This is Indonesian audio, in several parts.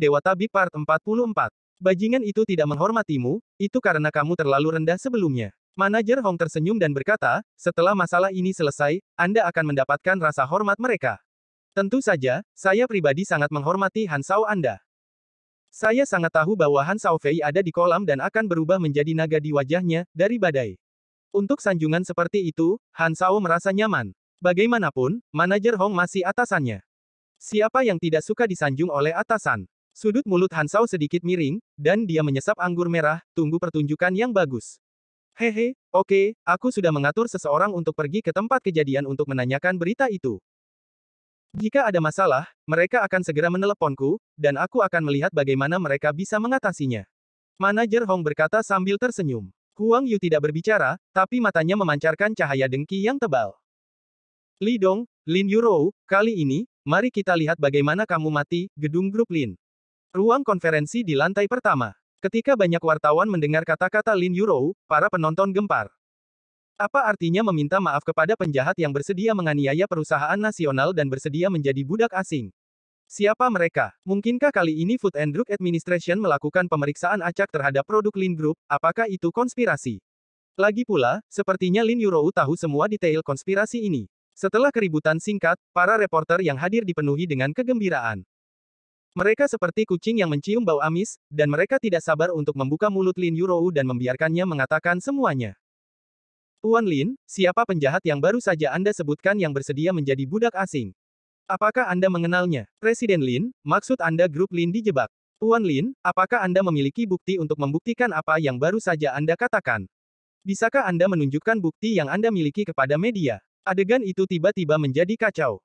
Dewa Tabib Part 44. Bajingan itu tidak menghormatimu, itu karena kamu terlalu rendah sebelumnya. Manajer Hong tersenyum dan berkata, setelah masalah ini selesai, Anda akan mendapatkan rasa hormat mereka. Tentu saja, saya pribadi sangat menghormati Han Shao Anda. Saya sangat tahu bahwa Han Shao Fei ada di kolam dan akan berubah menjadi naga di wajahnya, dari badai. Untuk sanjungan seperti itu, Han Shao merasa nyaman. Bagaimanapun, manajer Hong masih atasannya. Siapa yang tidak suka disanjung oleh atasan? Sudut mulut Han Shao sedikit miring, dan dia menyesap anggur merah, tunggu pertunjukan yang bagus. Hehe, oke, aku sudah mengatur seseorang untuk pergi ke tempat kejadian untuk menanyakan berita itu. Jika ada masalah, mereka akan segera meneleponku, dan aku akan melihat bagaimana mereka bisa mengatasinya. Manajer Hong berkata sambil tersenyum. Huang Yu tidak berbicara, tapi matanya memancarkan cahaya dengki yang tebal. Li Dong, Lin Yurou, kali ini, mari kita lihat bagaimana kamu mati, gedung grup Lin. Ruang konferensi di lantai pertama. Ketika banyak wartawan mendengar kata-kata Lin Yurou, para penonton gempar. Apa artinya meminta maaf kepada penjahat yang bersedia menganiaya perusahaan nasional dan bersedia menjadi budak asing? Siapa mereka? Mungkinkah kali ini Food and Drug Administration melakukan pemeriksaan acak terhadap produk Lin Group? Apakah itu konspirasi? Lagi pula, sepertinya Lin Yurou tahu semua detail konspirasi ini. Setelah keributan singkat, para reporter yang hadir dipenuhi dengan kegembiraan. Mereka seperti kucing yang mencium bau amis, dan mereka tidak sabar untuk membuka mulut Lin Yurou dan membiarkannya mengatakan semuanya. Tuan Lin, siapa penjahat yang baru saja Anda sebutkan yang bersedia menjadi budak asing? Apakah Anda mengenalnya? Presiden Lin, maksud Anda grup Lin dijebak. Tuan Lin, apakah Anda memiliki bukti untuk membuktikan apa yang baru saja Anda katakan? Bisakah Anda menunjukkan bukti yang Anda miliki kepada media? Adegan itu tiba-tiba menjadi kacau.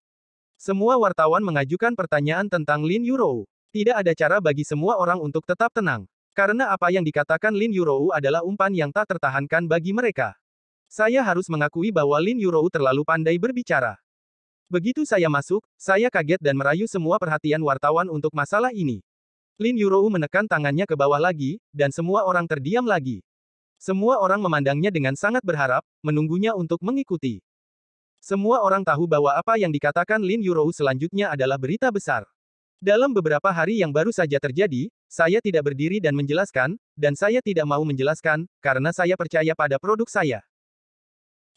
Semua wartawan mengajukan pertanyaan tentang Lin Yurou. Tidak ada cara bagi semua orang untuk tetap tenang. Karena apa yang dikatakan Lin Yurou adalah umpan yang tak tertahankan bagi mereka. Saya harus mengakui bahwa Lin Yurou terlalu pandai berbicara. Begitu saya masuk, saya kaget dan merayu semua perhatian wartawan untuk masalah ini. Lin Yurou menekan tangannya ke bawah lagi, dan semua orang terdiam lagi. Semua orang memandangnya dengan sangat berharap, menunggunya untuk mengikuti. Semua orang tahu bahwa apa yang dikatakan Lin Yurou selanjutnya adalah berita besar. Dalam beberapa hari yang baru saja terjadi, saya tidak berdiri dan menjelaskan, dan saya tidak mau menjelaskan, karena saya percaya pada produk saya.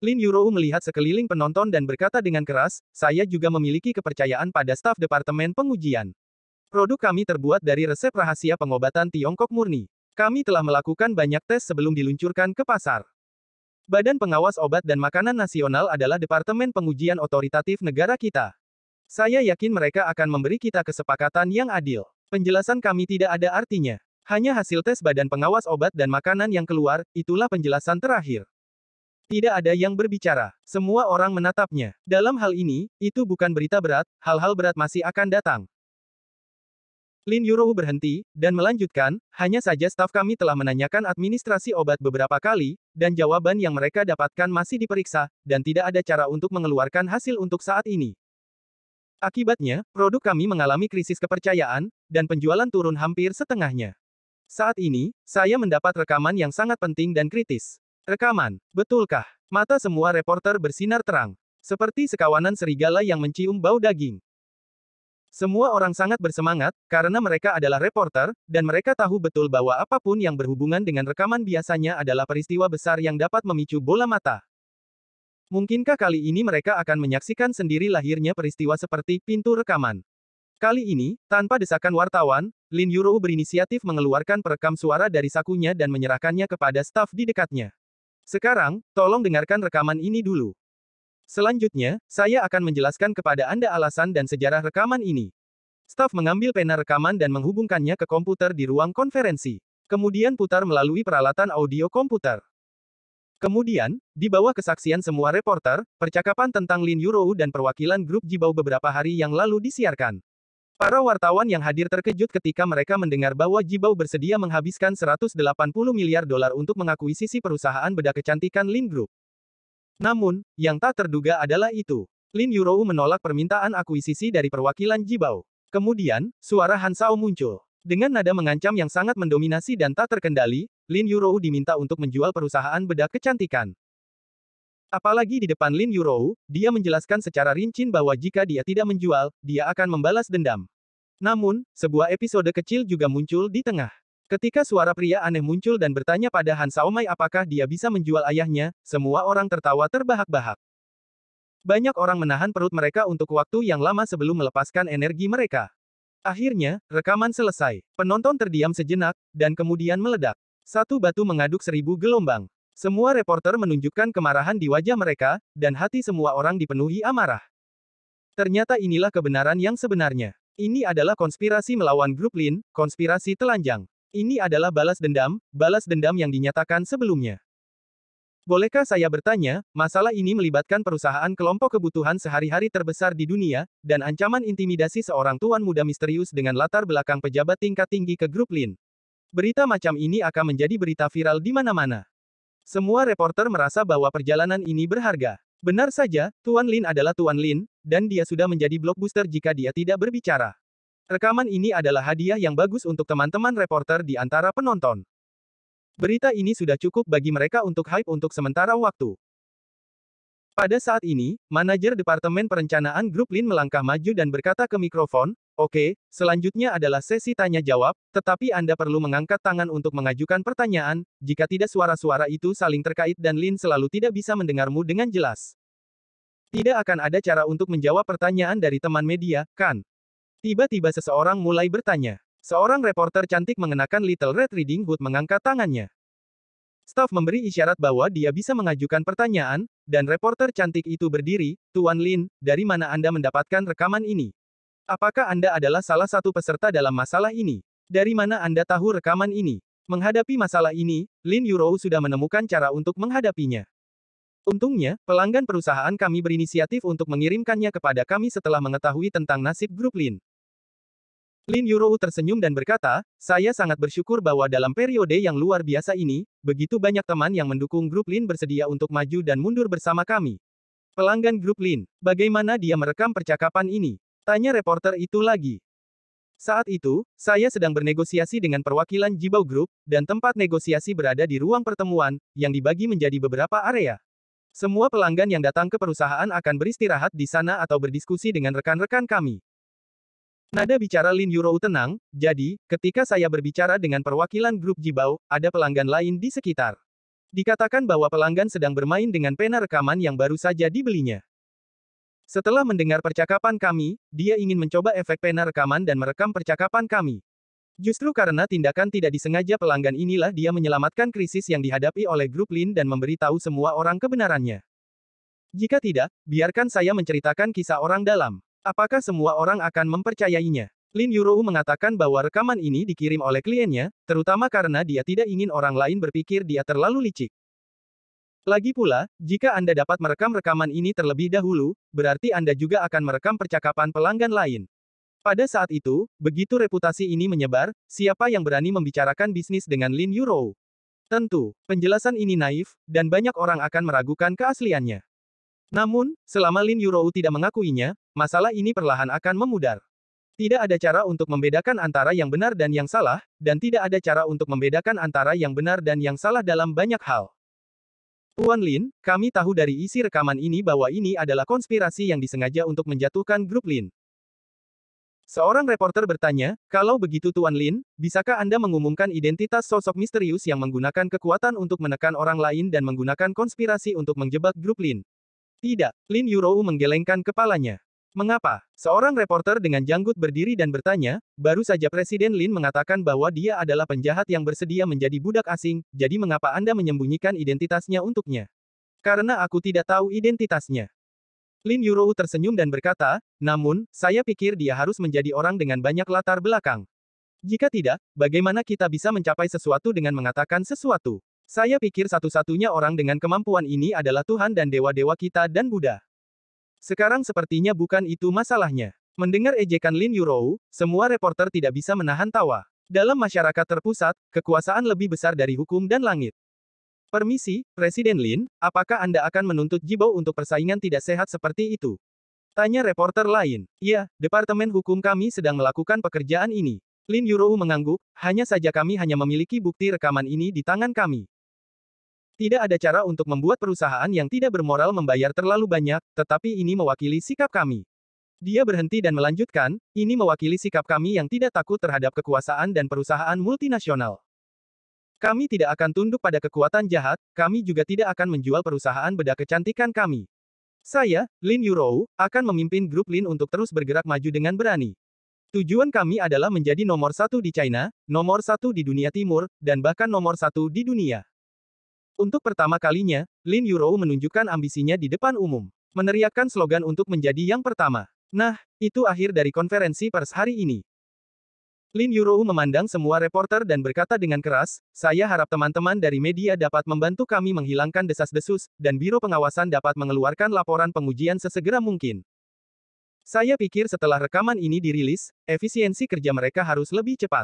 Lin Yurou melihat sekeliling penonton dan berkata dengan keras, saya juga memiliki kepercayaan pada staf Departemen Pengujian. Produk kami terbuat dari resep rahasia pengobatan Tiongkok murni. Kami telah melakukan banyak tes sebelum diluncurkan ke pasar. Badan Pengawas Obat dan Makanan Nasional adalah Departemen Pengujian Otoritatif negara kita. Saya yakin mereka akan memberi kita kesepakatan yang adil. Penjelasan kami tidak ada artinya. Hanya hasil tes Badan Pengawas Obat dan Makanan yang keluar, itulah penjelasan terakhir. Tidak ada yang berbicara. Semua orang menatapnya. Dalam hal ini, itu bukan berita berat, hal-hal berat masih akan datang. Lin Yurou berhenti, dan melanjutkan, hanya saja staf kami telah menanyakan administrasi obat beberapa kali, dan jawaban yang mereka dapatkan masih diperiksa, dan tidak ada cara untuk mengeluarkan hasil untuk saat ini. Akibatnya, produk kami mengalami krisis kepercayaan, dan penjualan turun hampir setengahnya. Saat ini, saya mendapat rekaman yang sangat penting dan kritis. Rekaman, betulkah? Mata semua reporter bersinar terang. Seperti sekawanan serigala yang mencium bau daging. Semua orang sangat bersemangat, karena mereka adalah reporter, dan mereka tahu betul bahwa apapun yang berhubungan dengan rekaman biasanya adalah peristiwa besar yang dapat memicu bola mata. Mungkinkah kali ini mereka akan menyaksikan sendiri lahirnya peristiwa seperti pintu rekaman? Kali ini, tanpa desakan wartawan, Lin Yurou berinisiatif mengeluarkan perekam suara dari sakunya dan menyerahkannya kepada staf di dekatnya. Sekarang, tolong dengarkan rekaman ini dulu. Selanjutnya, saya akan menjelaskan kepada Anda alasan dan sejarah rekaman ini. Staf mengambil pena rekaman dan menghubungkannya ke komputer di ruang konferensi. Kemudian putar melalui peralatan audio komputer. Kemudian, di bawah kesaksian semua reporter, percakapan tentang Lin Yurou dan perwakilan grup Jibao beberapa hari yang lalu disiarkan. Para wartawan yang hadir terkejut ketika mereka mendengar bahwa Jibao bersedia menghabiskan 180 miliar dolar untuk mengakuisisi perusahaan bedah kecantikan Lin Group. Namun, yang tak terduga adalah itu. Lin Yurou menolak permintaan akuisisi dari perwakilan Jibao. Kemudian, suara Han Shao muncul. Dengan nada mengancam yang sangat mendominasi dan tak terkendali, Lin Yurou diminta untuk menjual perusahaan bedah kecantikan. Apalagi di depan Lin Yurou, dia menjelaskan secara rinci bahwa jika dia tidak menjual, dia akan membalas dendam. Namun, sebuah episode kecil juga muncul di tengah. Ketika suara pria aneh muncul dan bertanya pada Han Shaomai apakah dia bisa menjual ayahnya, semua orang tertawa terbahak-bahak. Banyak orang menahan perut mereka untuk waktu yang lama sebelum melepaskan energi mereka. Akhirnya, rekaman selesai. Penonton terdiam sejenak, dan kemudian meledak. Satu batu mengaduk 1000 gelombang. Semua reporter menunjukkan kemarahan di wajah mereka, dan hati semua orang dipenuhi amarah. Ternyata inilah kebenaran yang sebenarnya. Ini adalah konspirasi melawan grup Lin, konspirasi telanjang. Ini adalah balas dendam yang dinyatakan sebelumnya. Bolehkah saya bertanya, masalah ini melibatkan perusahaan kelompok kebutuhan sehari-hari terbesar di dunia, dan ancaman intimidasi seorang tuan muda misterius dengan latar belakang pejabat tingkat tinggi ke grup Lin. Berita macam ini akan menjadi berita viral di mana-mana. Semua reporter merasa bahwa perjalanan ini berharga. Benar saja, Tuan Lin adalah Tuan Lin, dan dia sudah menjadi blockbuster jika dia tidak berbicara. Rekaman ini adalah hadiah yang bagus untuk teman-teman reporter di antara penonton. Berita ini sudah cukup bagi mereka untuk hype untuk sementara waktu. Pada saat ini, manajer Departemen Perencanaan Grup Lin melangkah maju dan berkata ke mikrofon, "Oke, selanjutnya adalah sesi tanya-jawab, tetapi Anda perlu mengangkat tangan untuk mengajukan pertanyaan, jika tidak suara-suara itu saling terkait dan Lin selalu tidak bisa mendengarmu dengan jelas. Tidak akan ada cara untuk menjawab pertanyaan dari teman media, kan?" Tiba-tiba seseorang mulai bertanya. Seorang reporter cantik mengenakan Little Red Riding Hood mengangkat tangannya. Staf memberi isyarat bahwa dia bisa mengajukan pertanyaan, dan reporter cantik itu berdiri, "Tuan Lin, dari mana Anda mendapatkan rekaman ini? Apakah Anda adalah salah satu peserta dalam masalah ini? Dari mana Anda tahu rekaman ini?" Menghadapi masalah ini, Lin Yurou sudah menemukan cara untuk menghadapinya. Untungnya, pelanggan perusahaan kami berinisiatif untuk mengirimkannya kepada kami setelah mengetahui tentang nasib grup Lin. Lin Yurou tersenyum dan berkata, "Saya sangat bersyukur bahwa dalam periode yang luar biasa ini, begitu banyak teman yang mendukung grup Lin bersedia untuk maju dan mundur bersama kami." Pelanggan grup Lin, bagaimana dia merekam percakapan ini? Tanya reporter itu lagi. Saat itu, saya sedang bernegosiasi dengan perwakilan Jibao Group, dan tempat negosiasi berada di ruang pertemuan, yang dibagi menjadi beberapa area. Semua pelanggan yang datang ke perusahaan akan beristirahat di sana atau berdiskusi dengan rekan-rekan kami. Nada bicara Lin Yurou tenang, jadi, ketika saya berbicara dengan perwakilan grup Jibao, ada pelanggan lain di sekitar. Dikatakan bahwa pelanggan sedang bermain dengan pena rekaman yang baru saja dibelinya. Setelah mendengar percakapan kami, dia ingin mencoba efek pena rekaman dan merekam percakapan kami. Justru karena tindakan tidak disengaja pelanggan inilah dia menyelamatkan krisis yang dihadapi oleh grup Lin dan memberitahu semua orang kebenarannya. Jika tidak, biarkan saya menceritakan kisah orang dalam. Apakah semua orang akan mempercayainya? Lin Yurou mengatakan bahwa rekaman ini dikirim oleh kliennya, terutama karena dia tidak ingin orang lain berpikir dia terlalu licik. Lagi pula, jika Anda dapat merekam rekaman ini terlebih dahulu, berarti Anda juga akan merekam percakapan pelanggan lain. Pada saat itu, begitu reputasi ini menyebar, siapa yang berani membicarakan bisnis dengan Lin Yurou? Tentu, penjelasan ini naif, dan banyak orang akan meragukan keasliannya. Namun, selama Lin Yurou tidak mengakuinya, masalah ini perlahan akan memudar. Tidak ada cara untuk membedakan antara yang benar dan yang salah, dan tidak ada cara untuk membedakan antara yang benar dan yang salah dalam banyak hal. Tuan Lin, kami tahu dari isi rekaman ini bahwa ini adalah konspirasi yang disengaja untuk menjatuhkan grup Lin. Seorang reporter bertanya, "Kalau begitu Tuan Lin, bisakah Anda mengumumkan identitas sosok misterius yang menggunakan kekuatan untuk menekan orang lain dan menggunakan konspirasi untuk menjebak grup Lin?" Tidak, Lin Yurou menggelengkan kepalanya. Mengapa? Seorang reporter dengan janggut berdiri dan bertanya, "Baru saja Presiden Lin mengatakan bahwa dia adalah penjahat yang bersedia menjadi budak asing, jadi mengapa Anda menyembunyikan identitasnya untuknya?" "Karena aku tidak tahu identitasnya." Lin Yurou tersenyum dan berkata, "Namun, saya pikir dia harus menjadi orang dengan banyak latar belakang. Jika tidak, bagaimana kita bisa mencapai sesuatu dengan mengatakan sesuatu? Saya pikir satu-satunya orang dengan kemampuan ini adalah Tuhan dan dewa-dewa kita dan Buddha." Sekarang sepertinya bukan itu masalahnya. Mendengar ejekan Lin Yurou, semua reporter tidak bisa menahan tawa. Dalam masyarakat terpusat, kekuasaan lebih besar dari hukum dan langit. "Permisi, Presiden Lin, apakah Anda akan menuntut Jibao untuk persaingan tidak sehat seperti itu?" Tanya reporter lain. "Iya, Departemen Hukum kami sedang melakukan pekerjaan ini." Lin Yurou mengangguk, "Hanya saja kami hanya memiliki bukti rekaman ini di tangan kami. Tidak ada cara untuk membuat perusahaan yang tidak bermoral membayar terlalu banyak, tetapi ini mewakili sikap kami. Dia berhenti dan melanjutkan, ini mewakili sikap kami yang tidak takut terhadap kekuasaan dan perusahaan multinasional. Kami tidak akan tunduk pada kekuatan jahat, kami juga tidak akan menjual perusahaan bedah kecantikan kami. Saya, Lin Yurou, akan memimpin grup Lin untuk terus bergerak maju dengan berani. Tujuan kami adalah menjadi nomor satu di China, nomor satu di dunia timur, dan bahkan nomor satu di dunia. Untuk pertama kalinya, Lin Yurou menunjukkan ambisinya di depan umum. Meneriakkan slogan untuk menjadi yang pertama. Nah, itu akhir dari konferensi pers hari ini. Lin Yurou memandang semua reporter dan berkata dengan keras, saya harap teman-teman dari media dapat membantu kami menghilangkan desas-desus, dan Biro Pengawasan dapat mengeluarkan laporan pengujian sesegera mungkin. Saya pikir setelah rekaman ini dirilis, efisiensi kerja mereka harus lebih cepat.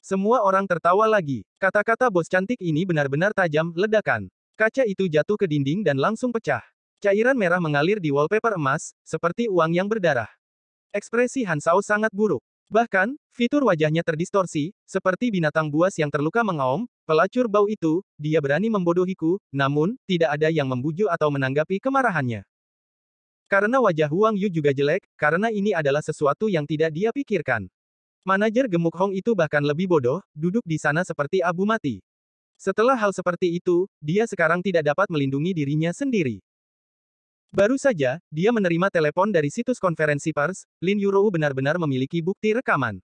Semua orang tertawa lagi. Kata-kata bos cantik ini benar-benar tajam, ledakan. Kaca itu jatuh ke dinding dan langsung pecah. Cairan merah mengalir di wallpaper emas, seperti uang yang berdarah. Ekspresi Han Shao sangat buruk. Bahkan, fitur wajahnya terdistorsi, seperti binatang buas yang terluka mengaum, pelacur bau itu, dia berani membodohiku, namun, tidak ada yang membujuk atau menanggapi kemarahannya. Karena wajah Huang Yu juga jelek, karena ini adalah sesuatu yang tidak dia pikirkan. Manajer gemuk Hong itu bahkan lebih bodoh, duduk di sana seperti abu mati. Setelah hal seperti itu, dia sekarang tidak dapat melindungi dirinya sendiri. Baru saja, dia menerima telepon dari situs konferensi pers, Lin Yurou benar-benar memiliki bukti rekaman.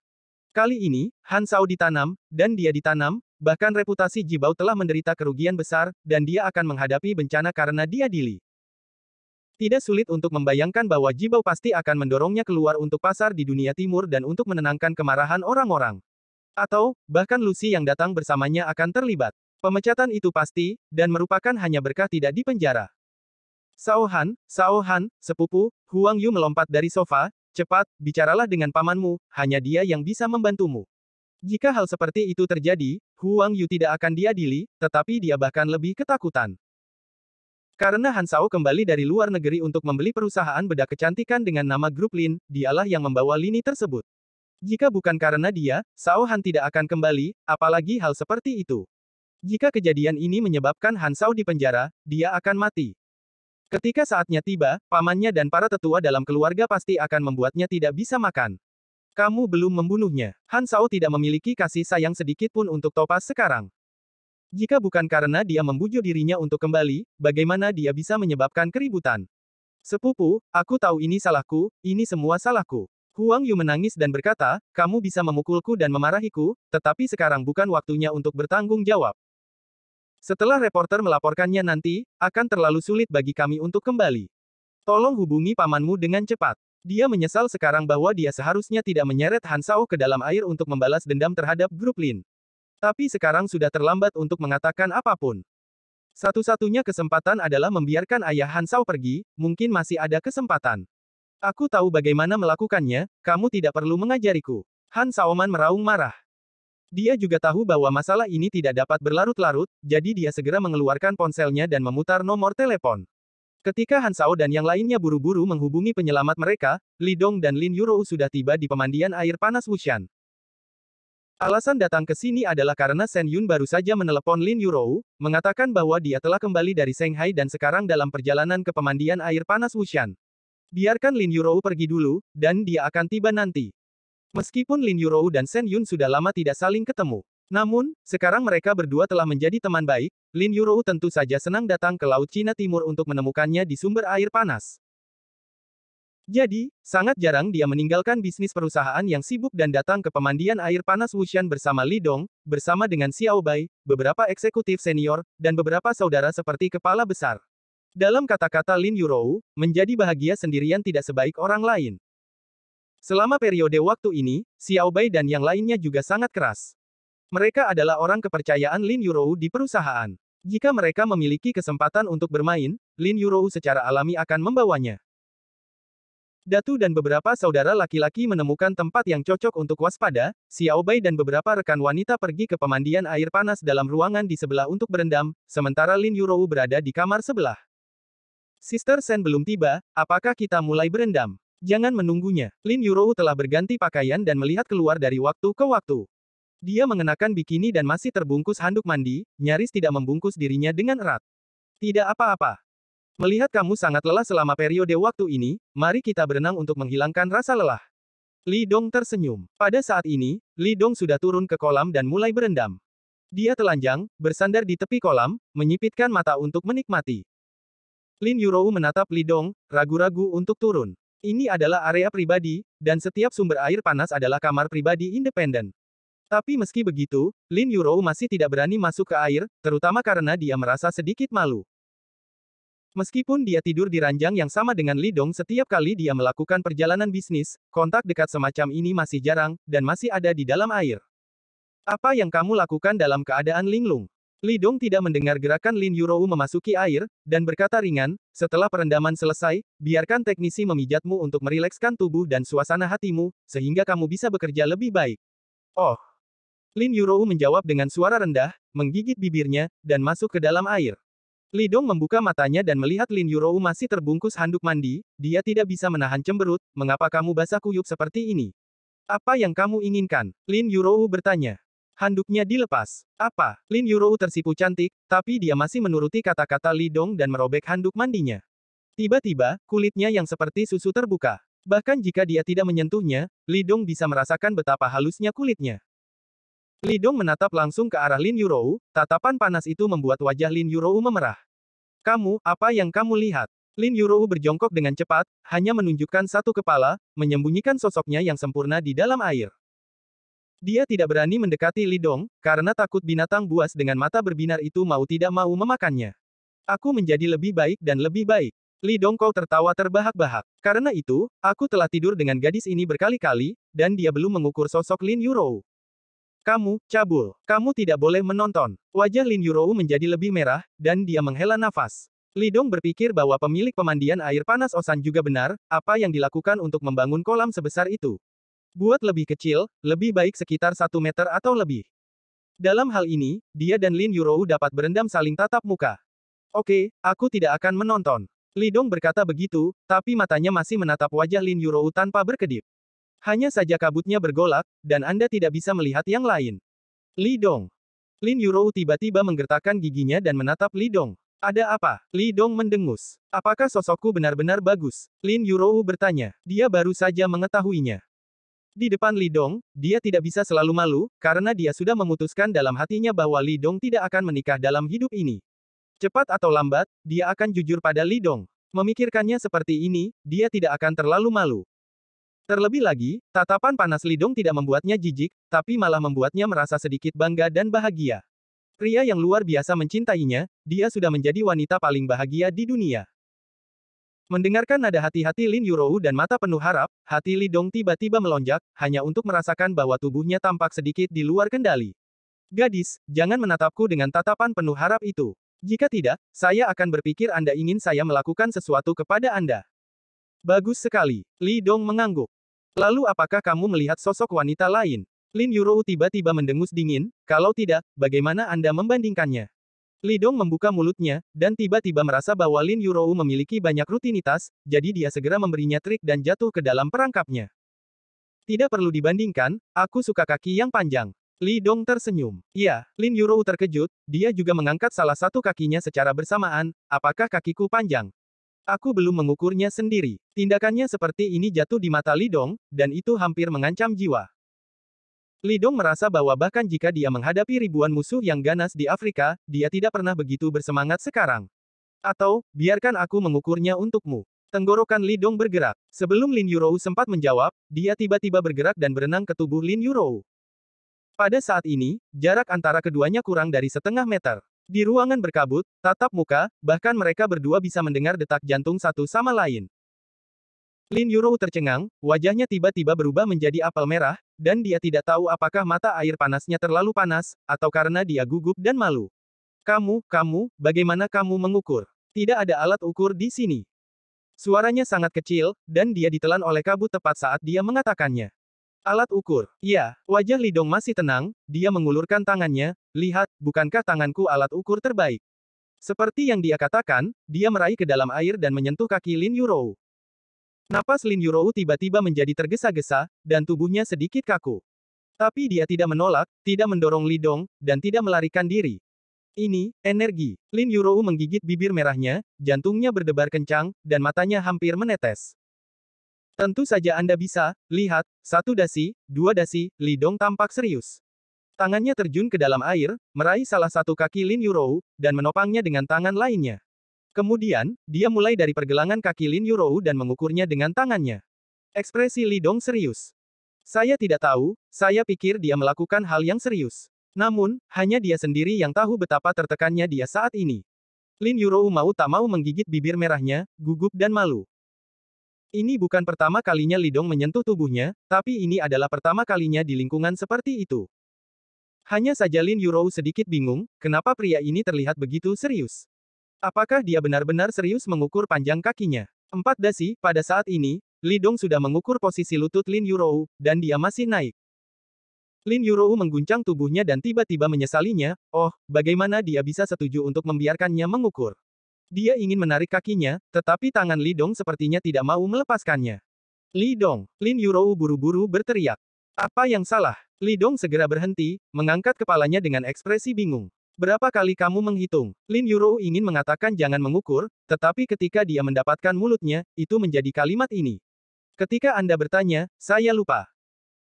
Kali ini, Han Shao ditanam, dan dia ditanam, bahkan reputasi Jibao telah menderita kerugian besar, dan dia akan menghadapi bencana karena dia dili. Tidak sulit untuk membayangkan bahwa Jibao pasti akan mendorongnya keluar untuk pasar di dunia timur dan untuk menenangkan kemarahan orang-orang. Atau, bahkan Lucy yang datang bersamanya akan terlibat. Pemecatan itu pasti, dan merupakan hanya berkah tidak di penjara. Sao Han, sepupu, Huang Yu melompat dari sofa, cepat, bicaralah dengan pamanmu, hanya dia yang bisa membantumu. Jika hal seperti itu terjadi, Huang Yu tidak akan diadili, tetapi dia bahkan lebih ketakutan. Karena Han Shao kembali dari luar negeri untuk membeli perusahaan bedah kecantikan dengan nama grup Lin, dialah yang membawa lini tersebut. Jika bukan karena dia, Sao Han tidak akan kembali, apalagi hal seperti itu. Jika kejadian ini menyebabkan Han Shao dipenjara, dia akan mati. Ketika saatnya tiba, pamannya dan para tetua dalam keluarga pasti akan membuatnya tidak bisa makan. Kamu belum membunuhnya. Han Shao tidak memiliki kasih sayang sedikit pun untuk Topaz sekarang. Jika bukan karena dia membujuk dirinya untuk kembali, bagaimana dia bisa menyebabkan keributan? Sepupu, aku tahu ini salahku, ini semua salahku. Huang Yu menangis dan berkata, kamu bisa memukulku dan memarahiku, tetapi sekarang bukan waktunya untuk bertanggung jawab. Setelah reporter melaporkannya nanti, akan terlalu sulit bagi kami untuk kembali. Tolong hubungi pamanmu dengan cepat. Dia menyesal sekarang bahwa dia seharusnya tidak menyeret Han Shao ke dalam air untuk membalas dendam terhadap grup Lin. Tapi sekarang sudah terlambat untuk mengatakan apapun. Satu-satunya kesempatan adalah membiarkan ayah Han Shao pergi, mungkin masih ada kesempatan. Aku tahu bagaimana melakukannya, kamu tidak perlu mengajariku. Han Shaoman meraung marah. Dia juga tahu bahwa masalah ini tidak dapat berlarut-larut, jadi dia segera mengeluarkan ponselnya dan memutar nomor telepon. Ketika Han Shao dan yang lainnya buru-buru menghubungi penyelamat mereka, Li Dong dan Lin Yurou sudah tiba di pemandian air panas Wushan. Alasan datang ke sini adalah karena Shen Yun baru saja menelepon Lin Yurou, mengatakan bahwa dia telah kembali dari Shanghai dan sekarang dalam perjalanan ke pemandian air panas Wushan. Biarkan Lin Yurou pergi dulu, dan dia akan tiba nanti. Meskipun Lin Yurou dan Shen Yun sudah lama tidak saling ketemu. Namun, sekarang mereka berdua telah menjadi teman baik, Lin Yurou tentu saja senang datang ke Laut Cina Timur untuk menemukannya di sumber air panas. Jadi, sangat jarang dia meninggalkan bisnis perusahaan yang sibuk dan datang ke pemandian air panas Wushan bersama Li Dong, bersama dengan Xiao Bai, beberapa eksekutif senior, dan beberapa saudara seperti kepala besar. Dalam kata-kata Lin Yurou, menjadi bahagia sendirian tidak sebaik orang lain. Selama periode waktu ini, Xiao Bai dan yang lainnya juga sangat keras. Mereka adalah orang kepercayaan Lin Yurou di perusahaan. Jika mereka memiliki kesempatan untuk bermain, Lin Yurou secara alami akan membawanya. Datu dan beberapa saudara laki-laki menemukan tempat yang cocok untuk waspada, Xiao Bai dan beberapa rekan wanita pergi ke pemandian air panas dalam ruangan di sebelah untuk berendam, sementara Lin Yurou berada di kamar sebelah. Sister Shen belum tiba, apakah kita mulai berendam? Jangan menunggunya. Lin Yurou telah berganti pakaian dan melihat keluar dari waktu ke waktu. Dia mengenakan bikini dan masih terbungkus handuk mandi, nyaris tidak membungkus dirinya dengan erat. Tidak apa-apa. Melihat kamu sangat lelah selama periode waktu ini, mari kita berenang untuk menghilangkan rasa lelah. Li Dong tersenyum. Pada saat ini, Li Dong sudah turun ke kolam dan mulai berendam. Dia telanjang, bersandar di tepi kolam, menyipitkan mata untuk menikmati. Lin Yurou menatap Li Dong, ragu-ragu untuk turun. Ini adalah area pribadi, dan setiap sumber air panas adalah kamar pribadi independen. Tapi meski begitu, Lin Yurou masih tidak berani masuk ke air, terutama karena dia merasa sedikit malu. Meskipun dia tidur di ranjang yang sama dengan Li Dong setiap kali dia melakukan perjalanan bisnis, kontak dekat semacam ini masih jarang, dan masih ada di dalam air. Apa yang kamu lakukan dalam keadaan linglung? Li Dong tidak mendengar gerakan Lin Yurou memasuki air, dan berkata ringan, setelah perendaman selesai, biarkan teknisi memijatmu untuk merilekskan tubuh dan suasana hatimu, sehingga kamu bisa bekerja lebih baik. Oh. Lin Yurou menjawab dengan suara rendah, menggigit bibirnya, dan masuk ke dalam air. Li Dong membuka matanya dan melihat Lin Yurou masih terbungkus handuk mandi, dia tidak bisa menahan cemberut, mengapa kamu basah kuyup seperti ini? Apa yang kamu inginkan? Lin Yurou bertanya. Handuknya dilepas. Apa? Lin Yurou tersipu cantik, tapi dia masih menuruti kata-kata Li Dong dan merobek handuk mandinya. Tiba-tiba, kulitnya yang seperti susu terbuka. Bahkan jika dia tidak menyentuhnya, Li Dong bisa merasakan betapa halusnya kulitnya. Li Dong menatap langsung ke arah Lin Yurou, tatapan panas itu membuat wajah Lin Yurou memerah. Kamu, apa yang kamu lihat? Lin Yurou berjongkok dengan cepat, hanya menunjukkan satu kepala, menyembunyikan sosoknya yang sempurna di dalam air. Dia tidak berani mendekati Li Dong, karena takut binatang buas dengan mata berbinar itu mau tidak mau memakannya. Aku menjadi lebih baik dan lebih baik. Li Dong kau tertawa terbahak-bahak. Karena itu, aku telah tidur dengan gadis ini berkali-kali, dan dia belum mengukur sosok Lin Yurou. Kamu, cabul. Kamu tidak boleh menonton. Wajah Lin Yurou menjadi lebih merah, dan dia menghela nafas. Li Dong berpikir bahwa pemilik pemandian air panas Osan juga benar, apa yang dilakukan untuk membangun kolam sebesar itu. Buat lebih kecil, lebih baik sekitar 1 meter atau lebih. Dalam hal ini, dia dan Lin Yurou dapat berendam saling tatap muka. Oke, aku tidak akan menonton. Li Dong berkata begitu, tapi matanya masih menatap wajah Lin Yurou tanpa berkedip. Hanya saja kabutnya bergolak, dan Anda tidak bisa melihat yang lain. Li Dong. Lin Yurou tiba-tiba menggertakkan giginya dan menatap Li Dong. Ada apa? Li Dong mendengus. Apakah sosokku benar-benar bagus? Lin Yurou bertanya. Dia baru saja mengetahuinya. Di depan Li Dong, dia tidak bisa selalu malu, karena dia sudah memutuskan dalam hatinya bahwa Li Dong tidak akan menikah dalam hidup ini. Cepat atau lambat, dia akan jujur pada Li Dong. Memikirkannya seperti ini, dia tidak akan terlalu malu. Terlebih lagi, tatapan panas Li Dong tidak membuatnya jijik, tapi malah membuatnya merasa sedikit bangga dan bahagia. Pria yang luar biasa mencintainya, dia sudah menjadi wanita paling bahagia di dunia. Mendengarkan nada hati-hati Lin Yurou dan mata penuh harap, hati Li Dong tiba-tiba melonjak, hanya untuk merasakan bahwa tubuhnya tampak sedikit di luar kendali. Gadis, jangan menatapku dengan tatapan penuh harap itu. Jika tidak, saya akan berpikir Anda ingin saya melakukan sesuatu kepada Anda. Bagus sekali. Li Dong mengangguk. Lalu apakah kamu melihat sosok wanita lain? Lin Yurou tiba-tiba mendengus dingin, kalau tidak, bagaimana Anda membandingkannya? Li Dong membuka mulutnya, dan tiba-tiba merasa bahwa Lin Yurou memiliki banyak rutinitas, jadi dia segera memberinya trik dan jatuh ke dalam perangkapnya. Tidak perlu dibandingkan, aku suka kaki yang panjang. Li Dong tersenyum. Iya, Lin Yurou terkejut, dia juga mengangkat salah satu kakinya secara bersamaan, apakah kakiku panjang? Aku belum mengukurnya sendiri. Tindakannya seperti ini jatuh di mata Li Dong, dan itu hampir mengancam jiwa. Li Dong merasa bahwa bahkan jika dia menghadapi ribuan musuh yang ganas di Afrika, dia tidak pernah begitu bersemangat sekarang. Atau, biarkan aku mengukurnya untukmu. Tenggorokan Li Dong bergerak. Sebelum Lin Yurou sempat menjawab, dia tiba-tiba bergerak dan berenang ke tubuh Lin Yurou. Pada saat ini, jarak antara keduanya kurang dari setengah meter. Di ruangan berkabut, tatap muka, bahkan mereka berdua bisa mendengar detak jantung satu sama lain. Lin Yurou tercengang, wajahnya tiba-tiba berubah menjadi apel merah, dan dia tidak tahu apakah mata air panasnya terlalu panas, atau karena dia gugup dan malu. Kamu, bagaimana kamu mengukur? Tidak ada alat ukur di sini. Suaranya sangat kecil, dan dia ditelan oleh kabut tepat saat dia mengatakannya. Alat ukur. Ya, wajah Li Dong masih tenang, dia mengulurkan tangannya, lihat, bukankah tanganku alat ukur terbaik? Seperti yang dia katakan, dia meraih ke dalam air dan menyentuh kaki Lin Yurou. Napas Lin Yurou tiba-tiba menjadi tergesa-gesa, dan tubuhnya sedikit kaku. Tapi dia tidak menolak, tidak mendorong Li Dong, dan tidak melarikan diri. Ini, energi. Lin Yurou menggigit bibir merahnya, jantungnya berdebar kencang, dan matanya hampir menetes. Tentu saja Anda bisa, lihat, 1 dasi, 2 dasi, Li Dong tampak serius. Tangannya terjun ke dalam air, meraih salah satu kaki Lin Yurou, dan menopangnya dengan tangan lainnya. Kemudian, dia mulai dari pergelangan kaki Lin Yurou dan mengukurnya dengan tangannya. Ekspresi Li Dong serius. Saya tidak tahu, saya pikir dia melakukan hal yang serius. Namun, hanya dia sendiri yang tahu betapa tertekannya dia saat ini. Lin Yurou mau tak mau menggigit bibir merahnya, gugup dan malu. Ini bukan pertama kalinya Li Dong menyentuh tubuhnya, tapi ini adalah pertama kalinya di lingkungan seperti itu. Hanya saja Lin Yurou sedikit bingung, kenapa pria ini terlihat begitu serius. Apakah dia benar-benar serius mengukur panjang kakinya? 4 dasi, pada saat ini, Li Dong sudah mengukur posisi lutut Lin Yurou, dan dia masih naik. Lin Yurou mengguncang tubuhnya dan tiba-tiba menyesalinya, oh, bagaimana dia bisa setuju untuk membiarkannya mengukur. Dia ingin menarik kakinya, tetapi tangan Li Dong sepertinya tidak mau melepaskannya. Li Dong, Lin Yurou buru-buru berteriak. Apa yang salah? Li Dong segera berhenti, mengangkat kepalanya dengan ekspresi bingung. Berapa kali kamu menghitung? Lin Yurou ingin mengatakan jangan mengukur, tetapi ketika dia mendapatkan mulutnya, itu menjadi kalimat ini. Ketika Anda bertanya, saya lupa.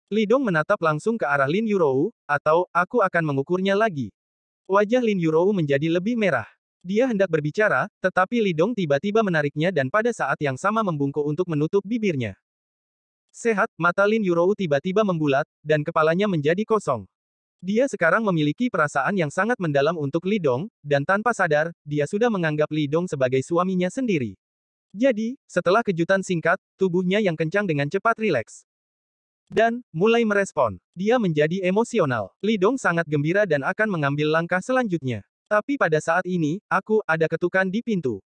Li Dong menatap langsung ke arah Lin Yurou, atau, aku akan mengukurnya lagi. Wajah Lin Yurou menjadi lebih merah. Dia hendak berbicara, tetapi Li Dong tiba-tiba menariknya dan pada saat yang sama membungkuk untuk menutup bibirnya. Sehat, mata Lin Yurou tiba-tiba membulat, dan kepalanya menjadi kosong. Dia sekarang memiliki perasaan yang sangat mendalam untuk Li Dong, dan tanpa sadar, dia sudah menganggap Li Dong sebagai suaminya sendiri. Jadi, setelah kejutan singkat, tubuhnya yang kencang dengan cepat rileks. Dan, mulai merespon. Dia menjadi emosional. Li Dong sangat gembira dan akan mengambil langkah selanjutnya. Tapi pada saat ini, ada ketukan di pintu.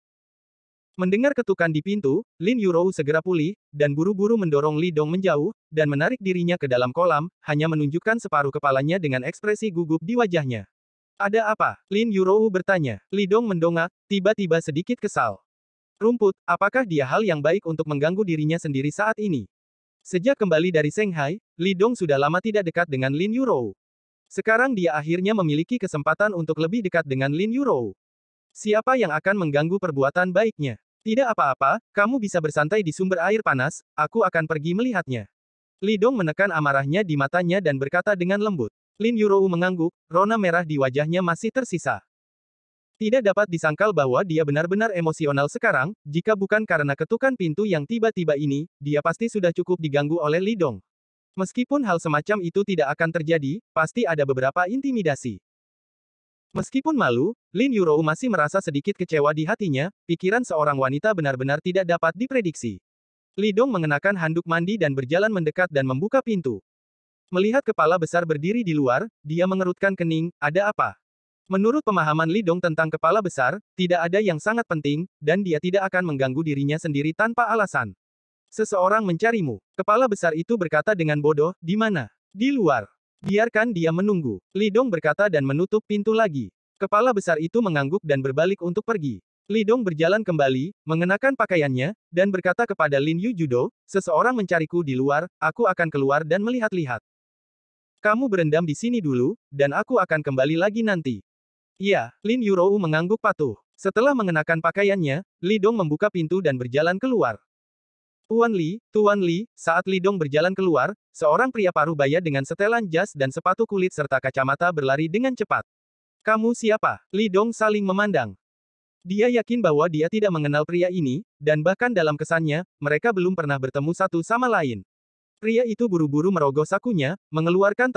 Mendengar ketukan di pintu, Lin Yurou segera pulih, dan buru-buru mendorong Li Dong menjauh, dan menarik dirinya ke dalam kolam, hanya menunjukkan separuh kepalanya dengan ekspresi gugup di wajahnya. Ada apa? Lin Yurou bertanya. Li Dong mendongak, tiba-tiba sedikit kesal. Rumput, apakah dia hal yang baik untuk mengganggu dirinya sendiri saat ini? Sejak kembali dari Shanghai, Li Dong sudah lama tidak dekat dengan Lin Yurou. Sekarang dia akhirnya memiliki kesempatan untuk lebih dekat dengan Lin Yurou. Siapa yang akan mengganggu perbuatan baiknya? Tidak apa-apa, kamu bisa bersantai di sumber air panas, aku akan pergi melihatnya. Li Dong menekan amarahnya di matanya dan berkata dengan lembut. Lin Yurou mengangguk, rona merah di wajahnya masih tersisa. Tidak dapat disangkal bahwa dia benar-benar emosional sekarang, jika bukan karena ketukan pintu yang tiba-tiba ini, dia pasti sudah cukup diganggu oleh Li Dong. Meskipun hal semacam itu tidak akan terjadi, pasti ada beberapa intimidasi. Meskipun malu, Lin Yurou masih merasa sedikit kecewa di hatinya, pikiran seorang wanita benar-benar tidak dapat diprediksi. Li Dong mengenakan handuk mandi dan berjalan mendekat dan membuka pintu. Melihat kepala besar berdiri di luar, dia mengerutkan kening, ada apa? Menurut pemahaman Li Dong tentang kepala besar, tidak ada yang sangat penting, dan dia tidak akan mengganggu dirinya sendiri tanpa alasan. Seseorang mencarimu. Kepala besar itu berkata dengan bodoh, di mana? Di luar. Biarkan dia menunggu. Li Dong berkata dan menutup pintu lagi. Kepala besar itu mengangguk dan berbalik untuk pergi. Li Dong berjalan kembali, mengenakan pakaiannya, dan berkata kepada Lin Yu Judo, seseorang mencariku di luar, aku akan keluar dan melihat-lihat. Kamu berendam di sini dulu, dan aku akan kembali lagi nanti. Iya, Lin Yurou mengangguk patuh. Setelah mengenakan pakaiannya, Li Dong membuka pintu dan berjalan keluar. Tuan Li, saat Li Dong berjalan keluar, seorang pria parubaya dengan setelan jas dan sepatu kulit serta kacamata berlari dengan cepat. Kamu siapa? Li Dong saling memandang. Dia yakin bahwa dia tidak mengenal pria ini, dan bahkan dalam kesannya, mereka belum pernah bertemu satu sama lain. Pria itu buru-buru merogoh sakunya, mengeluarkan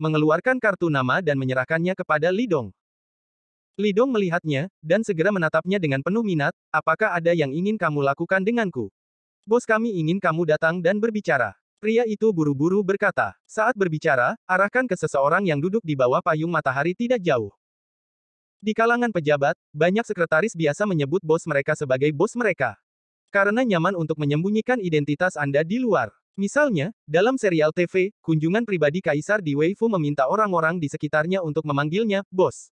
mengeluarkan kartu nama dan menyerahkannya kepada Li Dong. Li Dong melihatnya, dan segera menatapnya dengan penuh minat, apakah ada yang ingin kamu lakukan denganku? Bos kami ingin kamu datang dan berbicara. Pria itu buru-buru berkata. Saat berbicara, arahkan ke seseorang yang duduk di bawah payung matahari tidak jauh. Di kalangan pejabat, banyak sekretaris biasa menyebut bos mereka sebagai bos mereka. Karena nyaman untuk menyembunyikan identitas Anda di luar. Misalnya, dalam serial TV, kunjungan pribadi Kaisar di Weifu meminta orang-orang di sekitarnya untuk memanggilnya, bos.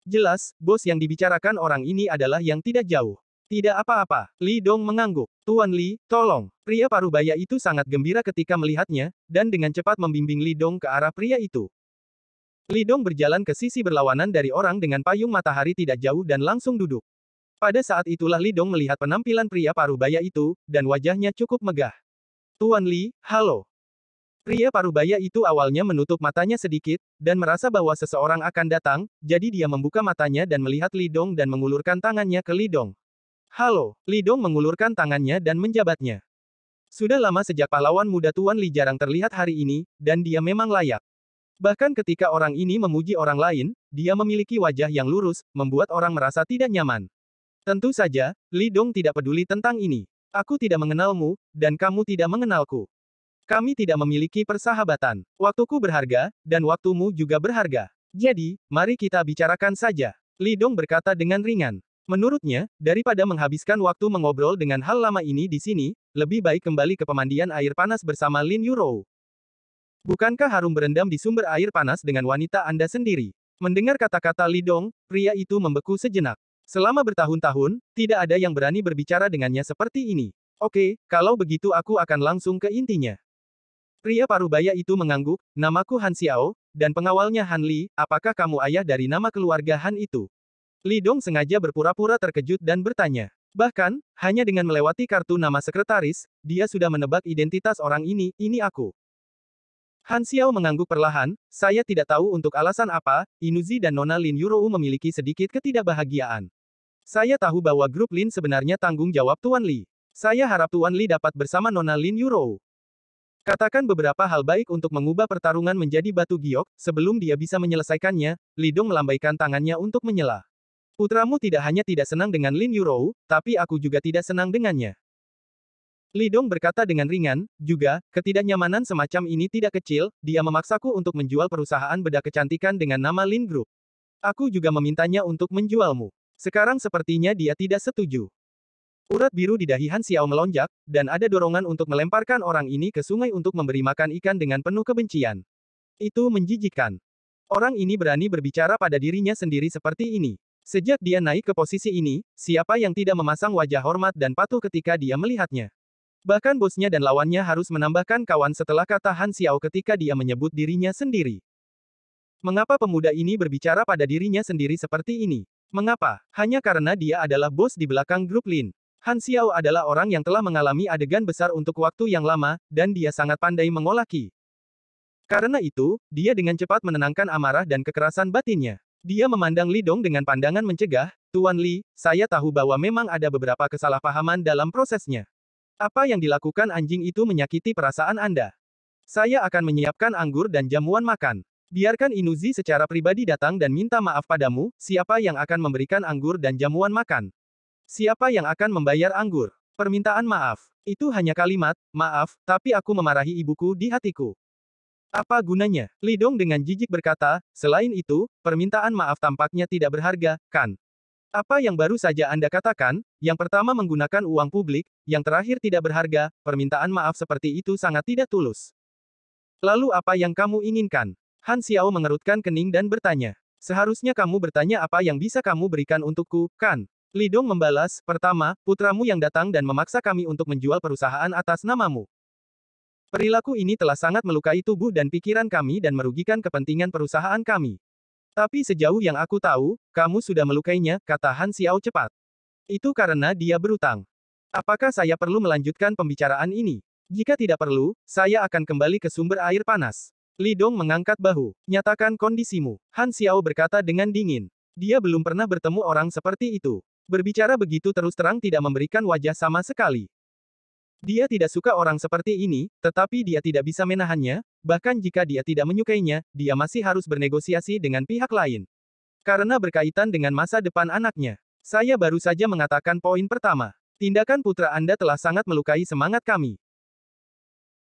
Jelas, bos yang dibicarakan orang ini adalah yang tidak jauh. Tidak apa-apa, Li Dong mengangguk. Tuan Li, tolong. Pria parubaya itu sangat gembira ketika melihatnya, dan dengan cepat membimbing Li Dong ke arah pria itu. Li Dong berjalan ke sisi berlawanan dari orang dengan payung matahari tidak jauh dan langsung duduk. Pada saat itulah Li Dong melihat penampilan pria parubaya itu, dan wajahnya cukup megah. Tuan Li, halo. Pria parubaya itu awalnya menutup matanya sedikit, dan merasa bahwa seseorang akan datang, jadi dia membuka matanya dan melihat Li Dong dan mengulurkan tangannya ke Li Dong. Halo, Li Dong mengulurkan tangannya dan menjabatnya. Sudah lama sejak pahlawan muda Tuan Li jarang terlihat hari ini, dan dia memang layak. Bahkan ketika orang ini memuji orang lain, dia memiliki wajah yang lurus, membuat orang merasa tidak nyaman. Tentu saja, Li Dong tidak peduli tentang ini. Aku tidak mengenalmu, dan kamu tidak mengenalku. Kami tidak memiliki persahabatan. Waktuku berharga, dan waktumu juga berharga. Jadi, mari kita bicarakan saja. Li Dong berkata dengan ringan. Menurutnya, daripada menghabiskan waktu mengobrol dengan hal lama ini di sini, lebih baik kembali ke pemandian air panas bersama Lin Yurou. Bukankah harum berendam di sumber air panas dengan wanita Anda sendiri? Mendengar kata-kata Li Dong, pria itu membeku sejenak. Selama bertahun-tahun, tidak ada yang berani berbicara dengannya seperti ini. Oke, kalau begitu aku akan langsung ke intinya. Pria parubaya itu mengangguk, namaku Han Xiao, dan pengawalnya Han Li, apakah kamu ayah dari nama keluarga Han itu? Li Dong sengaja berpura-pura terkejut dan bertanya. Bahkan, hanya dengan melewati kartu nama sekretaris, dia sudah menebak identitas orang ini aku. Han Xiao mengangguk perlahan, saya tidak tahu untuk alasan apa, Inuzi dan Nona Lin Yurou memiliki sedikit ketidakbahagiaan. Saya tahu bahwa grup Lin sebenarnya tanggung jawab Tuan Li. Saya harap Tuan Li dapat bersama Nona Lin Yurou. Katakan beberapa hal baik untuk mengubah pertarungan menjadi batu giok, sebelum dia bisa menyelesaikannya, Li Dong melambaikan tangannya untuk menyela. Putramu tidak hanya tidak senang dengan Lin Yurou, tapi aku juga tidak senang dengannya. Li Dong berkata dengan ringan, juga, ketidaknyamanan semacam ini tidak kecil, dia memaksaku untuk menjual perusahaan bedah kecantikan dengan nama Lin Group. Aku juga memintanya untuk menjualmu. Sekarang sepertinya dia tidak setuju. Urat biru di dahi Han Xiao melonjak, dan ada dorongan untuk melemparkan orang ini ke sungai untuk memberi makan ikan dengan penuh kebencian. Itu menjijikkan. Orang ini berani berbicara pada dirinya sendiri seperti ini. Sejak dia naik ke posisi ini, siapa yang tidak memasang wajah hormat dan patuh ketika dia melihatnya? Bahkan bosnya dan lawannya harus menambahkan kawan setelah kata Han Xiao ketika dia menyebut dirinya sendiri. Mengapa pemuda ini berbicara pada dirinya sendiri seperti ini? Mengapa? Hanya karena dia adalah bos di belakang grup Lin. Han Xiao adalah orang yang telah mengalami adegan besar untuk waktu yang lama, dan dia sangat pandai mengolah ki. Karena itu, dia dengan cepat menenangkan amarah dan kekerasan batinnya. Dia memandang Li Dong dengan pandangan mencegah, Tuan Li, saya tahu bahwa memang ada beberapa kesalahpahaman dalam prosesnya. Apa yang dilakukan anjing itu menyakiti perasaan Anda. Saya akan menyiapkan anggur dan jamuan makan. Biarkan Inuzi secara pribadi datang dan minta maaf padamu, siapa yang akan memberikan anggur dan jamuan makan? Siapa yang akan membayar anggur? Permintaan maaf. Itu hanya kalimat, maaf, tapi aku memarahi ibuku di hatiku. Apa gunanya? Li Dong dengan jijik berkata, selain itu, permintaan maaf tampaknya tidak berharga, kan? Apa yang baru saja Anda katakan, yang pertama menggunakan uang publik, yang terakhir tidak berharga, permintaan maaf seperti itu sangat tidak tulus. Lalu apa yang kamu inginkan? Han Xiao mengerutkan kening dan bertanya. Seharusnya kamu bertanya apa yang bisa kamu berikan untukku, kan? Li Dong membalas, pertama, putramu yang datang dan memaksa kami untuk menjual perusahaan atas namamu. Perilaku ini telah sangat melukai tubuh dan pikiran kami dan merugikan kepentingan perusahaan kami. Tapi sejauh yang aku tahu, kamu sudah melukainya, kata Han Xiao cepat. Itu karena dia berutang. Apakah saya perlu melanjutkan pembicaraan ini? Jika tidak perlu, saya akan kembali ke sumber air panas. Li Dong mengangkat bahu. Nyatakan kondisimu. Han Xiao berkata dengan dingin. Dia belum pernah bertemu orang seperti itu. Berbicara begitu terus terang tidak memberikan wajah sama sekali. Dia tidak suka orang seperti ini, tetapi dia tidak bisa menahannya, bahkan jika dia tidak menyukainya, dia masih harus bernegosiasi dengan pihak lain. Karena berkaitan dengan masa depan anaknya. Saya baru saja mengatakan poin pertama. Tindakan putra Anda telah sangat melukai semangat kami.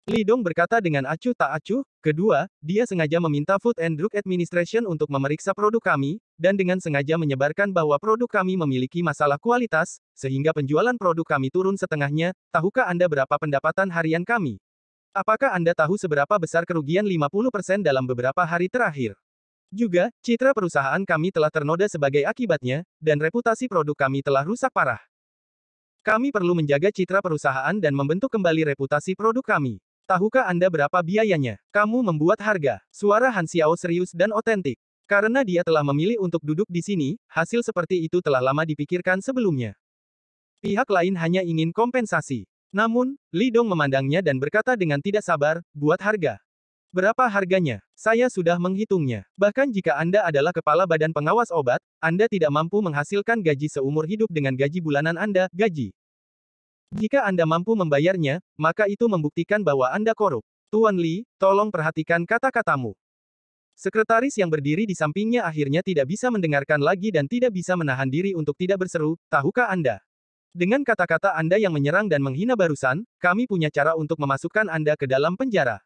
Li Dong berkata dengan acuh tak acuh. Kedua, dia sengaja meminta Food and Drug Administration untuk memeriksa produk kami, dan dengan sengaja menyebarkan bahwa produk kami memiliki masalah kualitas, sehingga penjualan produk kami turun setengahnya. Tahukah Anda berapa pendapatan harian kami? Apakah Anda tahu seberapa besar kerugian 50% dalam beberapa hari terakhir? Juga, citra perusahaan kami telah ternoda sebagai akibatnya, dan reputasi produk kami telah rusak parah. Kami perlu menjaga citra perusahaan dan membentuk kembali reputasi produk kami. Tahukah Anda berapa biayanya? Kamu membuat harga. Suara Han Xiao serius dan otentik. Karena dia telah memilih untuk duduk di sini, hasil seperti itu telah lama dipikirkan sebelumnya. Pihak lain hanya ingin kompensasi. Namun, Li Dong memandangnya dan berkata dengan tidak sabar, buat harga. Berapa harganya? Saya sudah menghitungnya. Bahkan jika Anda adalah kepala badan pengawas obat, Anda tidak mampu menghasilkan gaji seumur hidup dengan gaji bulanan Anda, gaji. Jika Anda mampu membayarnya, maka itu membuktikan bahwa Anda korup. Tuan Li, tolong perhatikan kata-katamu. Sekretaris yang berdiri di sampingnya akhirnya tidak bisa mendengarkan lagi dan tidak bisa menahan diri untuk tidak berseru, tahukah Anda? Dengan kata-kata Anda yang menyerang dan menghina barusan, kami punya cara untuk memasukkan Anda ke dalam penjara.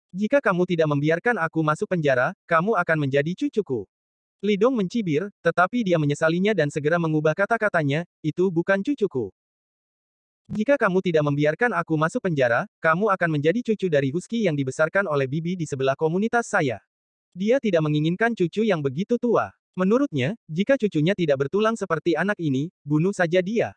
Jika kamu tidak membiarkan aku masuk penjara, kamu akan menjadi cucuku. Li Dong mencibir, tetapi dia menyesalinya dan segera mengubah kata-katanya, itu bukan cucuku. Jika kamu tidak membiarkan aku masuk penjara, kamu akan menjadi cucu dari Husky yang dibesarkan oleh bibi di sebelah komunitas saya. Dia tidak menginginkan cucu yang begitu tua. Menurutnya, jika cucunya tidak bertulang seperti anak ini, bunuh saja dia.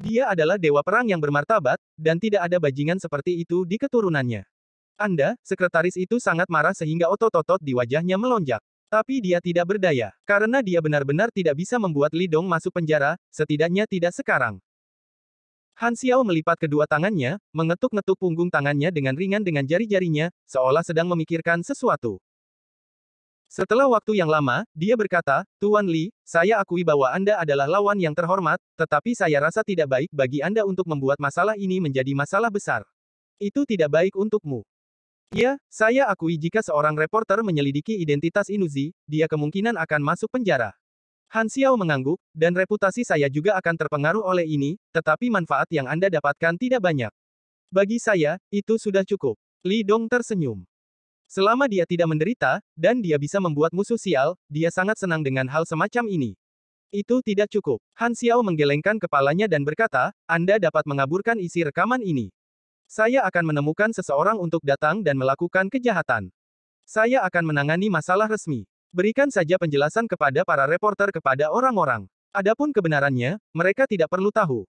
Dia adalah dewa perang yang bermartabat, dan tidak ada bajingan seperti itu di keturunannya. Anda, sekretaris itu sangat marah sehingga otot-otot di wajahnya melonjak. Tapi dia tidak berdaya, karena dia benar-benar tidak bisa membuat Li Dong masuk penjara, setidaknya tidak sekarang. Han Xiao melipat kedua tangannya, mengetuk-ngetuk punggung tangannya dengan ringan dengan jari-jarinya, seolah sedang memikirkan sesuatu. Setelah waktu yang lama, dia berkata, Tuan Li, saya akui bahwa Anda adalah lawan yang terhormat, tetapi saya rasa tidak baik bagi Anda untuk membuat masalah ini menjadi masalah besar. Itu tidak baik untukmu. Ya, saya akui jika seorang reporter menyelidiki identitas Inuzi, dia kemungkinan akan masuk penjara. Han Xiao mengangguk, dan reputasi saya juga akan terpengaruh oleh ini, tetapi manfaat yang Anda dapatkan tidak banyak. Bagi saya, itu sudah cukup. Li Dong tersenyum. Selama dia tidak menderita, dan dia bisa membuat musuh sial, dia sangat senang dengan hal semacam ini. Itu tidak cukup. Han Xiao menggelengkan kepalanya dan berkata, Anda dapat mengaburkan isi rekaman ini. Saya akan menemukan seseorang untuk datang dan melakukan kejahatan. Saya akan menangani masalah resmi. Berikan saja penjelasan kepada para reporter kepada orang-orang. Adapun kebenarannya, mereka tidak perlu tahu.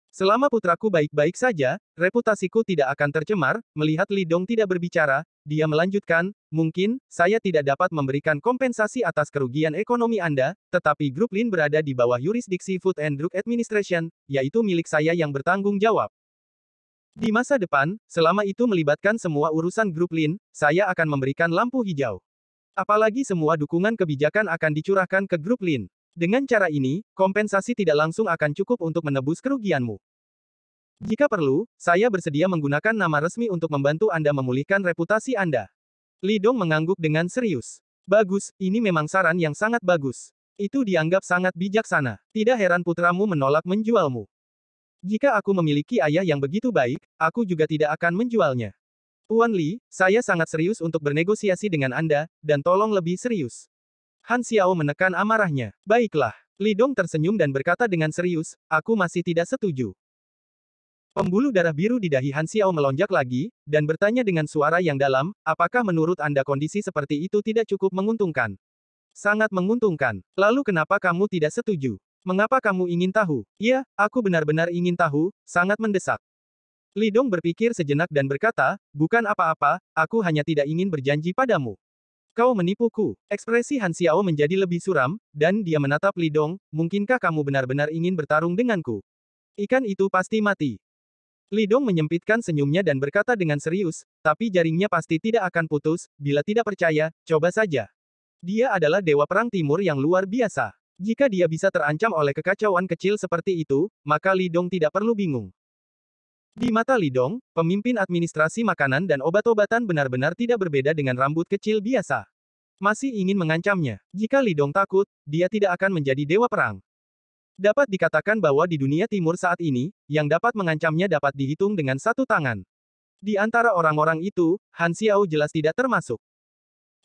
Selama putraku baik-baik saja, reputasiku tidak akan tercemar. Melihat Li Dong tidak berbicara, dia melanjutkan, mungkin, saya tidak dapat memberikan kompensasi atas kerugian ekonomi Anda, tetapi grup Lin berada di bawah yurisdiksi Food and Drug Administration, yaitu milik saya yang bertanggung jawab. Di masa depan, selama itu melibatkan semua urusan grup Lin, saya akan memberikan lampu hijau. Apalagi semua dukungan kebijakan akan dicurahkan ke grup Lin. Dengan cara ini, kompensasi tidak langsung akan cukup untuk menebus kerugianmu. Jika perlu, saya bersedia menggunakan nama resmi untuk membantu Anda memulihkan reputasi Anda. Li Dong mengangguk dengan serius. Bagus, ini memang saran yang sangat bagus. Itu dianggap sangat bijaksana. Tidak heran putramu menolak menjualmu. Jika aku memiliki ayah yang begitu baik, aku juga tidak akan menjualnya. Tuan Li, saya sangat serius untuk bernegosiasi dengan Anda, dan tolong lebih serius. Han Xiao menekan amarahnya. Baiklah. Li Dong tersenyum dan berkata dengan serius, aku masih tidak setuju. Pembuluh darah biru di dahi Han Xiao melonjak lagi, dan bertanya dengan suara yang dalam, apakah menurut Anda kondisi seperti itu tidak cukup menguntungkan? Sangat menguntungkan. Lalu kenapa kamu tidak setuju? Mengapa kamu ingin tahu? Ya, aku benar-benar ingin tahu, sangat mendesak. Li Dong berpikir sejenak dan berkata, bukan apa-apa, aku hanya tidak ingin berjanji padamu. Kau menipuku. Ekspresi Han Xiao menjadi lebih suram, dan dia menatap Li Dong, mungkinkah kamu benar-benar ingin bertarung denganku? Ikan itu pasti mati. Li Dong menyempitkan senyumnya dan berkata dengan serius, tapi jaringnya pasti tidak akan putus, bila tidak percaya, coba saja. Dia adalah dewa perang timur yang luar biasa. Jika dia bisa terancam oleh kekacauan kecil seperti itu, maka Li Dong tidak perlu bingung. Di mata Li Dong, pemimpin administrasi makanan dan obat-obatan benar-benar tidak berbeda dengan rambut kecil biasa. Masih ingin mengancamnya. Jika Li Dong takut, dia tidak akan menjadi dewa perang. Dapat dikatakan bahwa di dunia timur saat ini, yang dapat mengancamnya dapat dihitung dengan satu tangan. Di antara orang-orang itu, Han Xiao jelas tidak termasuk.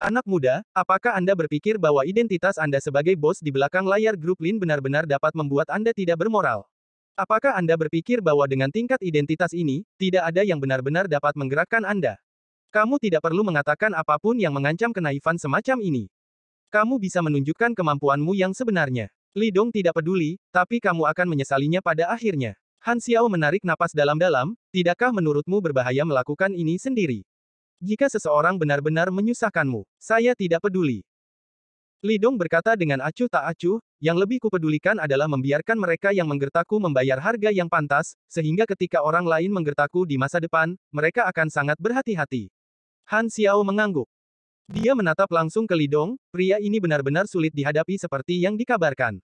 Anak muda, apakah Anda berpikir bahwa identitas Anda sebagai bos di belakang layar grup Lin benar-benar dapat membuat Anda tidak bermoral? Apakah Anda berpikir bahwa dengan tingkat identitas ini, tidak ada yang benar-benar dapat menggerakkan Anda? Kamu tidak perlu mengatakan apapun yang mengancam kenaifan semacam ini. Kamu bisa menunjukkan kemampuanmu yang sebenarnya. Li Dong tidak peduli, tapi kamu akan menyesalinya pada akhirnya. Han Xiao menarik napas dalam-dalam, tidakkah menurutmu berbahaya melakukan ini sendiri? Jika seseorang benar-benar menyusahkanmu, saya tidak peduli. Li Dong berkata dengan acuh tak acuh, yang lebih kupedulikan adalah membiarkan mereka yang menggertakku membayar harga yang pantas, sehingga ketika orang lain menggertakku di masa depan, mereka akan sangat berhati-hati. Han Xiao mengangguk. Dia menatap langsung ke Li Dong, pria ini benar-benar sulit dihadapi seperti yang dikabarkan.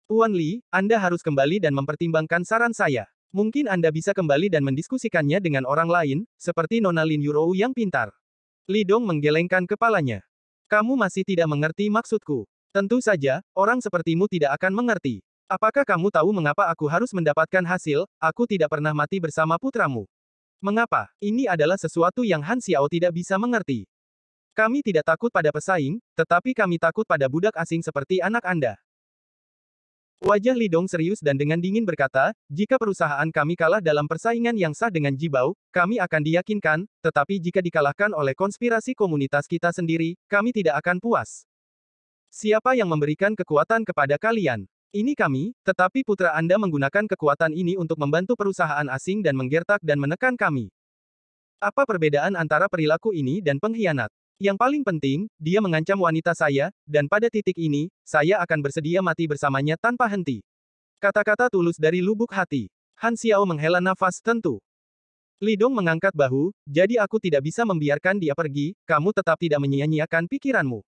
Tuan Li, Anda harus kembali dan mempertimbangkan saran saya. Mungkin Anda bisa kembali dan mendiskusikannya dengan orang lain, seperti Nona Lin Yurou yang pintar. Li Dong menggelengkan kepalanya. Kamu masih tidak mengerti maksudku. Tentu saja, orang sepertimu tidak akan mengerti. Apakah kamu tahu mengapa aku harus mendapatkan hasil? Aku tidak pernah mati bersama putramu. Mengapa? Ini adalah sesuatu yang Han Xiao tidak bisa mengerti. Kami tidak takut pada pesaing, tetapi kami takut pada budak asing seperti anak Anda. Wajah Li Dong serius dan dengan dingin berkata, jika perusahaan kami kalah dalam persaingan yang sah dengan Jibao, kami akan diyakinkan, tetapi jika dikalahkan oleh konspirasi komunitas kita sendiri, kami tidak akan puas. Siapa yang memberikan kekuatan kepada kalian? Ini kami, tetapi putra Anda menggunakan kekuatan ini untuk membantu perusahaan asing dan menggertak dan menekan kami. Apa perbedaan antara perilaku ini dan pengkhianat? Yang paling penting, dia mengancam wanita saya, dan pada titik ini, saya akan bersedia mati bersamanya tanpa henti. Kata-kata tulus dari lubuk hati. Han Xiao menghela nafas tentu. Li Dong mengangkat bahu, jadi aku tidak bisa membiarkan dia pergi, kamu tetap tidak menyia-nyiakan pikiranmu.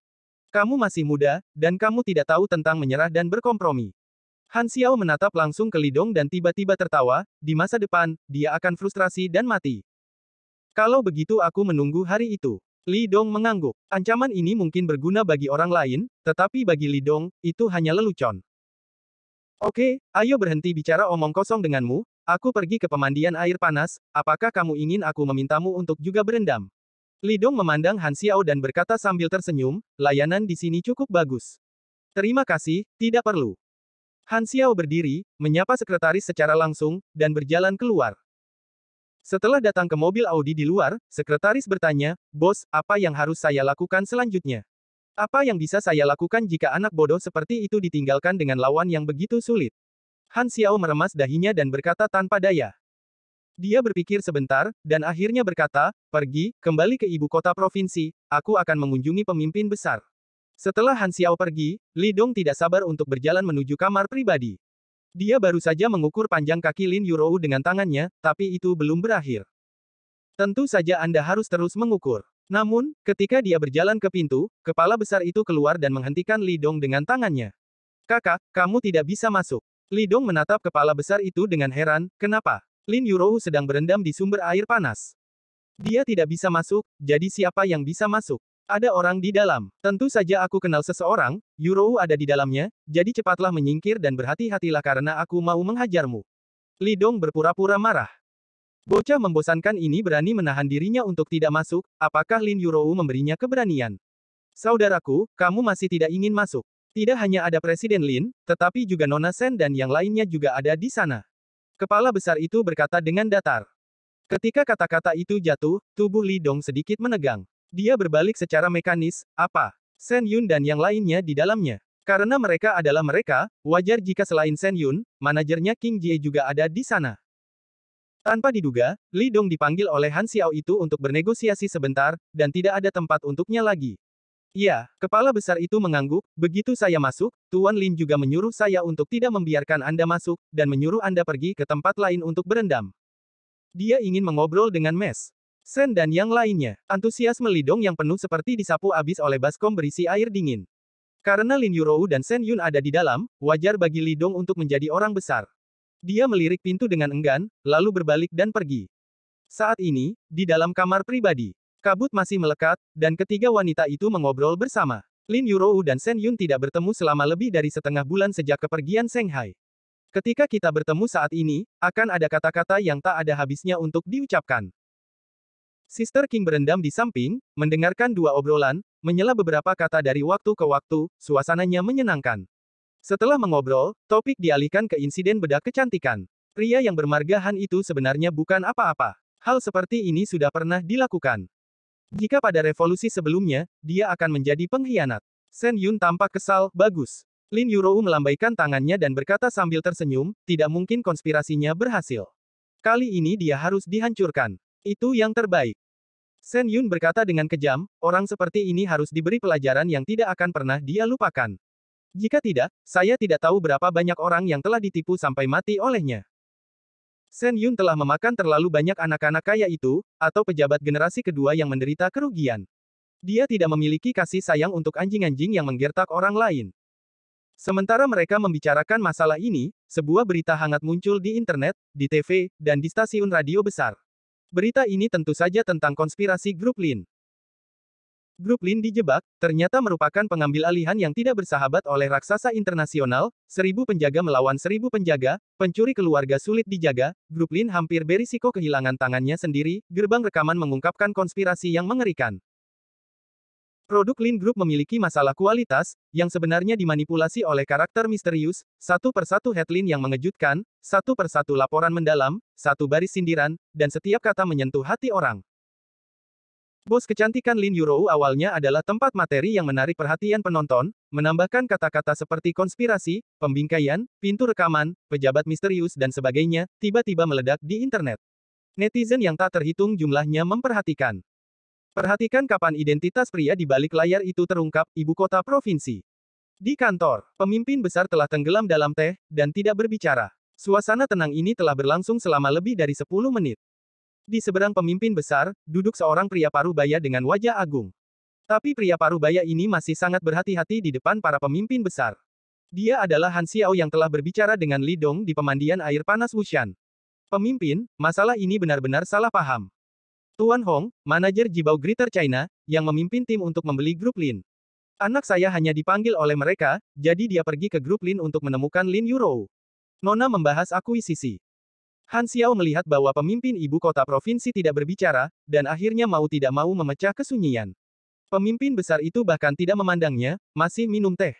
Kamu masih muda, dan kamu tidak tahu tentang menyerah dan berkompromi. Han Xiao menatap langsung ke Li Dong dan tiba-tiba tertawa, di masa depan, dia akan frustrasi dan mati. Kalau begitu aku menunggu hari itu. Li Dong mengangguk. Ancaman ini mungkin berguna bagi orang lain, tetapi bagi Li Dong, itu hanya lelucon. Oke, ayo berhenti bicara omong kosong denganmu, aku pergi ke pemandian air panas, apakah kamu ingin aku memintamu untuk juga berendam? Li Dong memandang Han Xiao dan berkata sambil tersenyum, layanan di sini cukup bagus. Terima kasih, tidak perlu. Han Xiao berdiri, menyapa sekretaris secara langsung, dan berjalan keluar. Setelah datang ke mobil Audi di luar, sekretaris bertanya, "Bos, apa yang harus saya lakukan selanjutnya? Apa yang bisa saya lakukan jika anak bodoh seperti itu ditinggalkan dengan lawan yang begitu sulit?" Han Xiao meremas dahinya dan berkata tanpa daya. Dia berpikir sebentar, dan akhirnya berkata, "Pergi, kembali ke ibu kota provinsi, aku akan mengunjungi pemimpin besar." Setelah Han Xiao pergi, Li Dong tidak sabar untuk berjalan menuju kamar pribadi. Dia baru saja mengukur panjang kaki Lin Yurou dengan tangannya, tapi itu belum berakhir. Tentu saja Anda harus terus mengukur. Namun, ketika dia berjalan ke pintu, kepala besar itu keluar dan menghentikan Li Dong dengan tangannya. "Kakak, kamu tidak bisa masuk." Li Dong menatap kepala besar itu dengan heran, kenapa? Lin Yurou sedang berendam di sumber air panas. Dia tidak bisa masuk, jadi siapa yang bisa masuk? Ada orang di dalam. Tentu saja aku kenal seseorang, Yurou ada di dalamnya, jadi cepatlah menyingkir dan berhati-hatilah karena aku mau menghajarmu. Li Dong berpura-pura marah. Bocah membosankan ini berani menahan dirinya untuk tidak masuk, apakah Lin Yurou memberinya keberanian? Saudaraku, kamu masih tidak ingin masuk. Tidak hanya ada Presiden Lin, tetapi juga Nona Sen dan yang lainnya juga ada di sana. Kepala besar itu berkata dengan datar. Ketika kata-kata itu jatuh, tubuh Li Dong sedikit menegang. Dia berbalik secara mekanis, apa? Sen Yun dan yang lainnya di dalamnya. Karena mereka adalah mereka, wajar jika selain Sen Yun, manajernya King Jie juga ada di sana. Tanpa diduga, Li Dong dipanggil oleh Han Xiao itu untuk bernegosiasi sebentar, dan tidak ada tempat untuknya lagi. Ya, kepala besar itu mengangguk, begitu saya masuk, Tuan Lin juga menyuruh saya untuk tidak membiarkan Anda masuk, dan menyuruh Anda pergi ke tempat lain untuk berendam. Dia ingin mengobrol dengan Mes Sen dan yang lainnya. Antusiasme Li Dong yang penuh seperti disapu abis oleh baskom berisi air dingin. Karena Lin Yurou dan Sen Yun ada di dalam, wajar bagi Li Dong untuk menjadi orang besar. Dia melirik pintu dengan enggan, lalu berbalik dan pergi. Saat ini, di dalam kamar pribadi, kabut masih melekat, dan ketiga wanita itu mengobrol bersama. Lin Yurou dan Sen Yun tidak bertemu selama lebih dari setengah bulan sejak kepergian Seng Hai. Ketika kita bertemu saat ini, akan ada kata-kata yang tak ada habisnya untuk diucapkan. Sister King berendam di samping, mendengarkan dua obrolan, menyela beberapa kata dari waktu ke waktu, suasananya menyenangkan. Setelah mengobrol, topik dialihkan ke insiden bedak kecantikan. Pria yang bermarga Han itu sebenarnya bukan apa-apa. Hal seperti ini sudah pernah dilakukan. Jika pada revolusi sebelumnya, dia akan menjadi pengkhianat. Sen Yun tampak kesal, bagus. Lin Yurou melambaikan tangannya dan berkata sambil tersenyum, tidak mungkin konspirasinya berhasil. Kali ini dia harus dihancurkan. Itu yang terbaik. Shen Yun berkata dengan kejam, orang seperti ini harus diberi pelajaran yang tidak akan pernah dia lupakan. Jika tidak, saya tidak tahu berapa banyak orang yang telah ditipu sampai mati olehnya. Shen Yun telah memakan terlalu banyak anak-anak kaya itu, atau pejabat generasi kedua yang menderita kerugian. Dia tidak memiliki kasih sayang untuk anjing-anjing yang menggertak orang lain. Sementara mereka membicarakan masalah ini, sebuah berita hangat muncul di internet, di TV, dan di stasiun radio besar. Berita ini tentu saja tentang konspirasi grup Lin. Grup Lin dijebak, ternyata merupakan pengambil alihan yang tidak bersahabat oleh raksasa internasional, 1000 penjaga melawan 1000 penjaga, pencuri keluarga sulit dijaga, grup Lin hampir berisiko kehilangan tangannya sendiri, gerbang rekaman mengungkapkan konspirasi yang mengerikan. Produk Lin Group memiliki masalah kualitas, yang sebenarnya dimanipulasi oleh karakter misterius, satu persatu headline yang mengejutkan, satu persatu laporan mendalam, satu baris sindiran, dan setiap kata menyentuh hati orang. Bos kecantikan Lin Yurou awalnya adalah tempat materi yang menarik perhatian penonton, menambahkan kata-kata seperti konspirasi, pembingkaian, pintu rekaman, pejabat misterius dan sebagainya, tiba-tiba meledak di internet. Netizen yang tak terhitung jumlahnya memperhatikan. Perhatikan kapan identitas pria di balik layar itu terungkap, ibu kota provinsi. Di kantor, pemimpin besar telah tenggelam dalam teh, dan tidak berbicara. Suasana tenang ini telah berlangsung selama lebih dari 10 menit. Di seberang pemimpin besar, duduk seorang pria parubaya dengan wajah agung. Tapi pria parubaya ini masih sangat berhati-hati di depan para pemimpin besar. Dia adalah Han Xiao yang telah berbicara dengan Li Dong di pemandian air panas Wushan. Pemimpin, masalah ini benar-benar salah paham. Tuan Hong, manajer Jibao Greater China, yang memimpin tim untuk membeli grup Lin. Anak saya hanya dipanggil oleh mereka, jadi dia pergi ke grup Lin untuk menemukan Lin Yurou. Nona membahas akuisisi. Han Xiao melihat bahwa pemimpin ibu kota provinsi tidak berbicara, dan akhirnya mau tidak mau memecah kesunyian. Pemimpin besar itu bahkan tidak memandangnya, masih minum teh.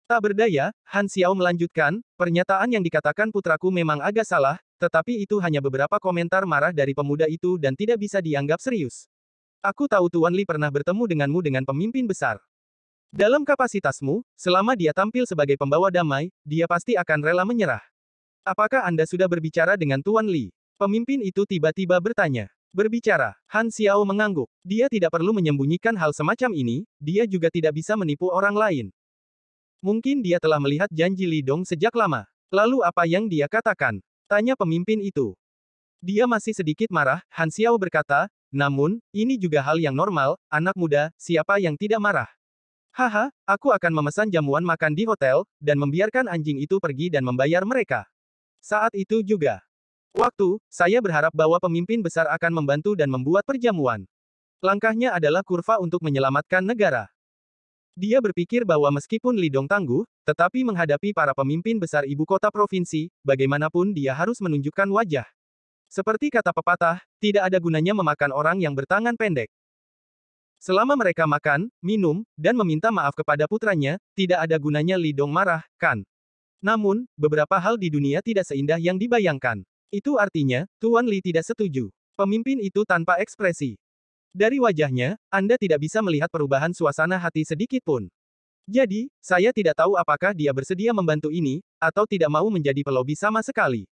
Tak berdaya, Han Xiao melanjutkan, pernyataan yang dikatakan putraku memang agak salah, tetapi itu hanya beberapa komentar marah dari pemuda itu dan tidak bisa dianggap serius. Aku tahu Tuan Li pernah bertemu denganmu dengan pemimpin besar. Dalam kapasitasmu, selama dia tampil sebagai pembawa damai, dia pasti akan rela menyerah. Apakah Anda sudah berbicara dengan Tuan Li? Pemimpin itu tiba-tiba bertanya. Berbicara, Han Xiao mengangguk. Dia tidak perlu menyembunyikan hal semacam ini, dia juga tidak bisa menipu orang lain. Mungkin dia telah melihat janji Li Dong sejak lama. Lalu apa yang dia katakan? Tanya pemimpin itu. Dia masih sedikit marah, Han Xiao berkata, namun, ini juga hal yang normal, anak muda, siapa yang tidak marah? Haha, aku akan memesan jamuan makan di hotel, dan membiarkan anjing itu pergi dan membayar mereka. Saat itu juga. Saya berharap bahwa pemimpin besar akan membantu dan membuat perjamuan. Langkahnya adalah kurva untuk menyelamatkan negara. Dia berpikir bahwa meskipun Li Dong tangguh, tetapi menghadapi para pemimpin besar ibu kota provinsi, bagaimanapun dia harus menunjukkan wajah. Seperti kata pepatah, tidak ada gunanya memakan orang yang bertangan pendek. Selama mereka makan, minum, dan meminta maaf kepada putranya, tidak ada gunanya Li Dong marah, kan? Namun, beberapa hal di dunia tidak seindah yang dibayangkan. Itu artinya, Tuan Li tidak setuju. Pemimpin itu tanpa ekspresi. Dari wajahnya, Anda tidak bisa melihat perubahan suasana hati sedikit pun. Jadi, saya tidak tahu apakah dia bersedia membantu ini, atau tidak mau menjadi pelobi sama sekali.